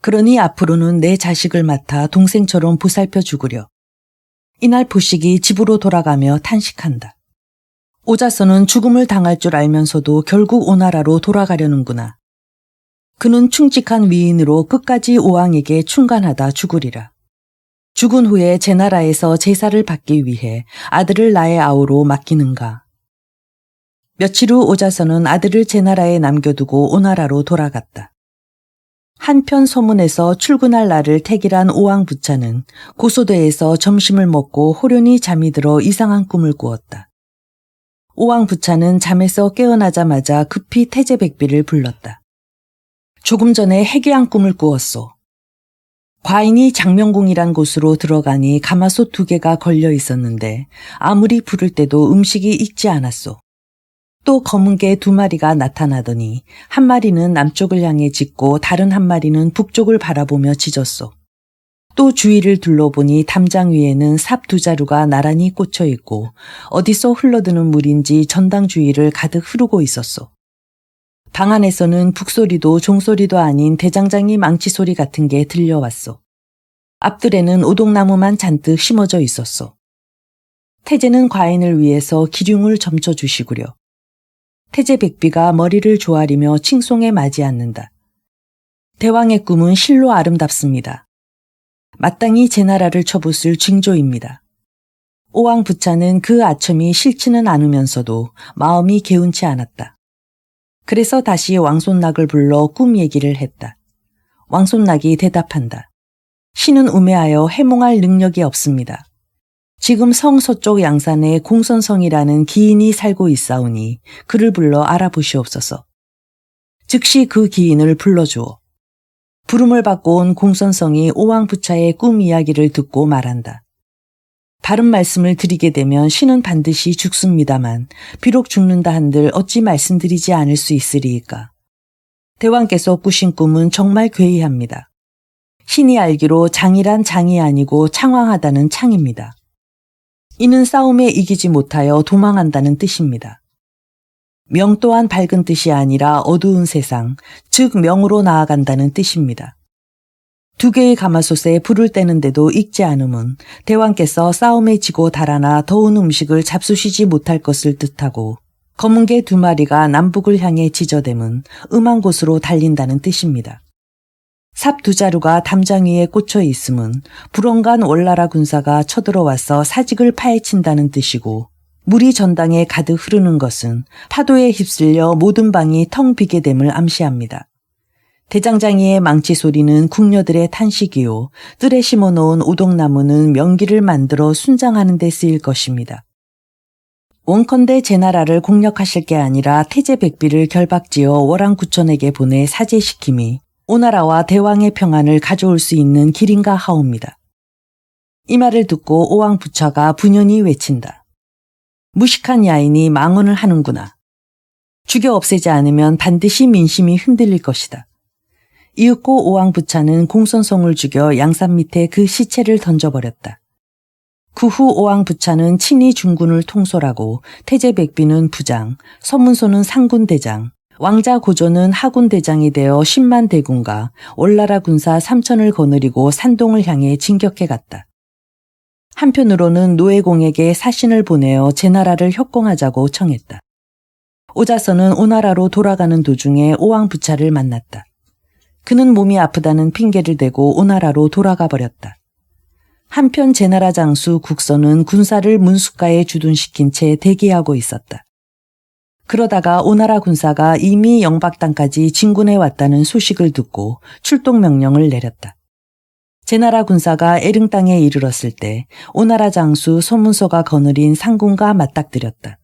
그러니 앞으로는 내 자식을 맡아 동생처럼 보살펴 주구려. 이날 포식이 집으로 돌아가며 탄식한다. 오자서는 죽음을 당할 줄 알면서도 결국 오나라로 돌아가려는구나. 그는 충직한 위인으로 끝까지 오왕에게 충간하다 죽으리라. 죽은 후에 제나라에서 제사를 받기 위해 아들을 나의 아우로 맡기는가. 며칠 후 오자서는 아들을 제나라에 남겨두고 오나라로 돌아갔다. 한편 소문에서 출근할 날을 택일한 오왕 부차는 고소대에서 점심을 먹고 호련히 잠이 들어 이상한 꿈을 꾸었다. 오왕 부차는 잠에서 깨어나자마자 급히 태제백비를 불렀다. 조금 전에 해괴한 꿈을 꾸었소. 과인이 장명궁이란 곳으로 들어가니 가마솥 2개가 걸려 있었는데 아무리 부를 때도 음식이 익지 않았소. 또 검은 개 2마리가 나타나더니 한 마리는 남쪽을 향해 짖고 다른 한 마리는 북쪽을 바라보며 짖었소. 또 주위를 둘러보니 담장 위에는 삽 2자루가 나란히 꽂혀 있고 어디서 흘러드는 물인지 전당 주위를 가득 흐르고 있었소. 방 안에서는 북소리도 종소리도 아닌 대장장이 망치 소리 같은 게 들려왔소. 앞들에는 오동나무만 잔뜩 심어져 있었소. 태제는 과인을 위해서 기륭을 점쳐 주시구려. 태제 백비가 머리를 조아리며 칭송에 맞이않는다. 대왕의 꿈은 실로 아름답습니다. 마땅히 제나라를 쳐붓을 징조입니다. 오왕 부차는 그 아첨이 싫지는 않으면서도 마음이 개운치 않았다. 그래서 다시 왕손낙을 불러 꿈 얘기를 했다. 왕손낙이 대답한다. 신은 우매하여 해몽할 능력이 없습니다. 지금 성 서쪽 양산에 공선성이라는 기인이 살고 있사오니 그를 불러 알아보시옵소서. 즉시 그 기인을 불러주오. 부름을 받고 온 공선성이 오왕 부차의 꿈 이야기를 듣고 말한다. 다른 말씀을 드리게 되면 신은 반드시 죽습니다만 비록 죽는다 한들 어찌 말씀드리지 않을 수 있으리이까. 대왕께서 꾸신 꿈은 정말 괴이합니다. 신이 알기로 장이란 장이 아니고 창왕하다는 창입니다. 이는 싸움에 이기지 못하여 도망한다는 뜻입니다. 명 또한 밝은 뜻이 아니라 어두운 세상, 즉 명으로 나아간다는 뜻입니다. 2개의 가마솥에 불을 떼는데도 익지 않음은 대왕께서 싸움에 지고 달아나 더운 음식을 잡수시지 못할 것을 뜻하고 검은 개 2마리가 남북을 향해 지저댐은 음한 곳으로 달린다는 뜻입니다. 삽 2자루가 담장 위에 꽂혀 있음은 불원간 월나라 군사가 쳐들어와서 사직을 파헤친다는 뜻이고 물이 전당에 가득 흐르는 것은 파도에 휩쓸려 모든 방이 텅 비게 됨을 암시합니다. 대장장이의 망치 소리는 궁녀들의 탄식이요 뜰에 심어놓은 오동나무는 명기를 만들어 순장하는 데 쓰일 것입니다. 원컨대 제나라를 공략하실 게 아니라 태제 백비를 결박지어 월왕구천에게 보내 사제시킴이 오나라와 대왕의 평안을 가져올 수 있는 길인가 하옵니다. 이 말을 듣고 오왕 부차가 분연히 외친다. 무식한 야인이 망언을 하는구나. 죽여 없애지 않으면 반드시 민심이 흔들릴 것이다. 이윽고 오왕 부차는 공선성을 죽여 양산 밑에 그 시체를 던져버렸다. 그 후 오왕 부차는 친히 중군을 통솔하고 태제 백비는 부장, 서문소는 상군대장, 왕자 고조는 하군대장이 되어 10만 대군과 월나라 군사 3천을 거느리고 산동을 향해 진격해 갔다. 한편으로는 노예공에게 사신을 보내어 제나라를 협공하자고 청했다. 오자서는 오나라로 돌아가는 도중에 오왕 부차를 만났다. 그는 몸이 아프다는 핑계를 대고 오나라로 돌아가 버렸다. 한편 제나라 장수 국서는 군사를 문숫가에 주둔시킨 채 대기하고 있었다. 그러다가 오나라 군사가 이미 영박 땅까지 진군해 왔다는 소식을 듣고 출동 명령을 내렸다. 제나라 군사가 에릉 땅에 이르렀을 때 오나라 장수 서문소가 거느린 상군과 맞닥뜨렸다.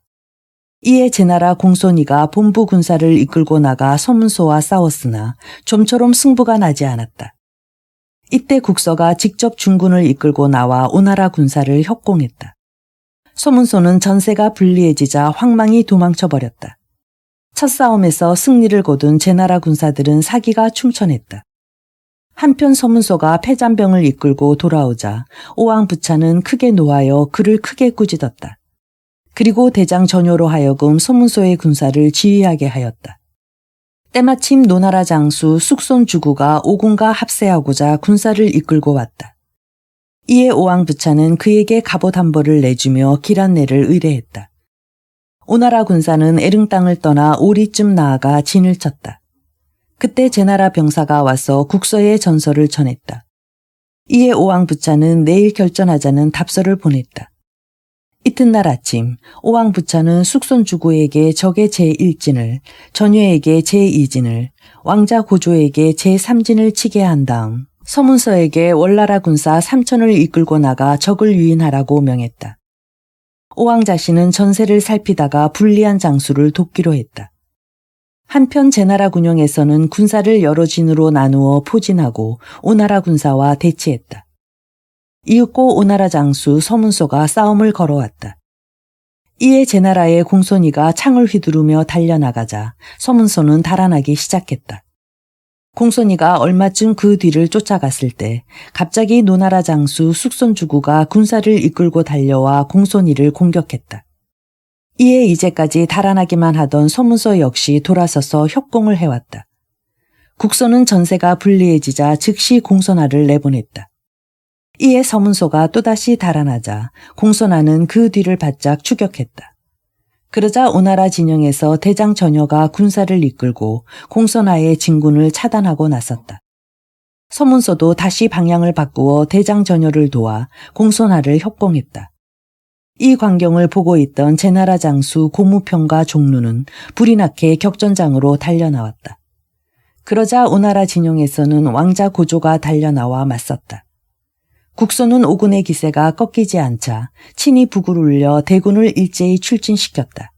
이에 제나라 공손이가 본부 군사를 이끌고 나가 서문소와 싸웠으나 좀처럼 승부가 나지 않았다. 이때 국서가 직접 중군을 이끌고 나와 오나라 군사를 협공했다. 서문소는 전세가 불리해지자 황망히 도망쳐버렸다. 첫 싸움에서 승리를 거둔 제나라 군사들은 사기가 충천했다. 한편 서문소가 패잔병을 이끌고 돌아오자 오왕부차는 크게 노하여 그를 크게 꾸짖었다. 그리고 대장 전효로 하여금 서문소의 군사를 지휘하게 하였다. 때마침 노나라 장수 숙손주구가 오군과 합세하고자 군사를 이끌고 왔다. 이에 오왕부차는 그에게 갑옷 한 벌을 내주며 길 안내를 의뢰했다. 오나라 군사는 에릉 땅을 떠나 오리쯤 나아가 진을 쳤다. 그때 제나라 병사가 와서 국서의 전설을 전했다. 이에 오왕부차는 내일 결전하자는 답서를 보냈다. 이튿날 아침 오왕부차는 숙손주구에게 적의 제1진을, 전효에게 제2진을, 왕자 고조에게 제3진을 치게 한 다음 서문서에게 월나라 군사 3천을 이끌고 나가 적을 유인하라고 명했다. 오왕 자신은 전세를 살피다가 불리한 장수를 돕기로 했다. 한편 제나라 군영에서는 군사를 여러 진으로 나누어 포진하고 오나라 군사와 대치했다. 이윽고 오나라 장수 서문소가 싸움을 걸어왔다. 이에 제나라의 공손이가 창을 휘두르며 달려나가자 서문소는 달아나기 시작했다. 공손이가 얼마쯤 그 뒤를 쫓아갔을 때 갑자기 노나라 장수 숙손주구가 군사를 이끌고 달려와 공손이를 공격했다. 이에 이제까지 달아나기만 하던 서문소 역시 돌아서서 협공을 해왔다. 국서는 전세가 불리해지자 즉시 공손하를 내보냈다. 이에 서문소가 또다시 달아나자 공손하는 그 뒤를 바짝 추격했다. 그러자 오나라 진영에서 대장 전효가 군사를 이끌고 공손하의 진군을 차단하고 나섰다. 서문소도 다시 방향을 바꾸어 대장 전효를 도와 공손하를 협공했다. 이 광경을 보고 있던 제나라 장수 고무평과 종루는 불이 나게 격전장으로 달려나왔다. 그러자 오나라 진영에서는 왕자 고조가 달려나와 맞섰다. 국소는 오군의 기세가 꺾이지 않자 친히 북을 울려 대군을 일제히 출진시켰다.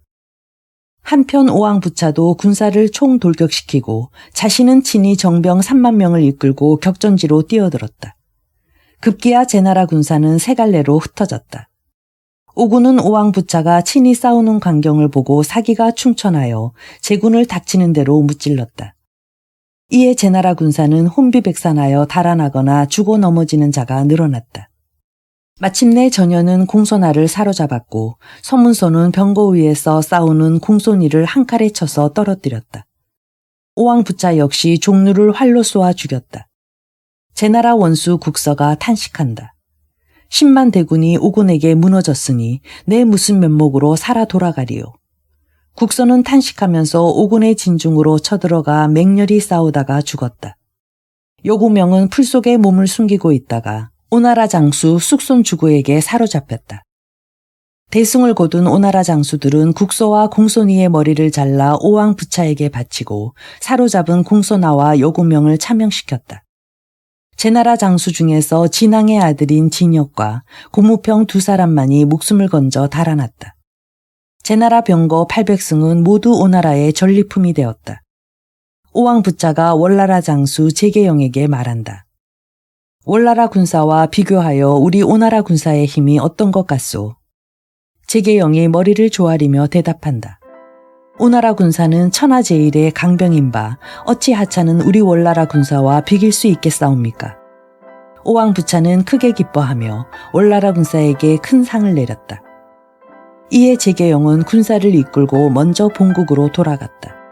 한편 오왕부차도 군사를 총돌격시키고 자신은 친히 정병 3만 명을 이끌고 격전지로 뛰어들었다. 급기야 제나라 군사는 세 갈래로 흩어졌다. 오군은 오왕부차가 친히 싸우는 광경을 보고 사기가 충천하여 제군을 닥치는 대로 무찔렀다. 이에 제나라 군사는 혼비백산하여 달아나거나 죽어 넘어지는 자가 늘어났다. 마침내 전효는 공손하를 사로잡았고 서문소는 병거 위에서 싸우는 공손이를 한 칼에 쳐서 떨어뜨렸다. 오왕부차 역시 종루를 활로 쏘아 죽였다. 제나라 원수 국서가 탄식한다. 10만 대군이 오군에게 무너졌으니 내 무슨 면목으로 살아 돌아가리요. 국서는 탄식하면서 오군의 진중으로 쳐들어가 맹렬히 싸우다가 죽었다. 요구명은 풀 속에 몸을 숨기고 있다가 오나라 장수 숙손주구에게 사로잡혔다. 대승을 거둔 오나라 장수들은 국서와 공손이의 머리를 잘라 오왕부차에게 바치고 사로잡은 공손하와 요구명을 차명시켰다. 제나라 장수 중에서 진왕의 아들인 진역과 고무평 두 사람만이 목숨을 건져 달아났다. 제나라 병거 800승은 모두 오나라의 전리품이 되었다. 오왕부차가 월나라 장수 제계영에게 말한다. 월나라 군사와 비교하여 우리 오나라 군사의 힘이 어떤 것 같소? 제계영이 머리를 조아리며 대답한다. 오나라 군사는 천하제일의 강병인 바 어찌 하찮은 우리 월나라 군사와 비길 수 있겠사옵니까? 오왕부차는 크게 기뻐하며 월나라 군사에게 큰 상을 내렸다. 이에 제계영은 군사를 이끌고 먼저 본국으로 돌아갔다.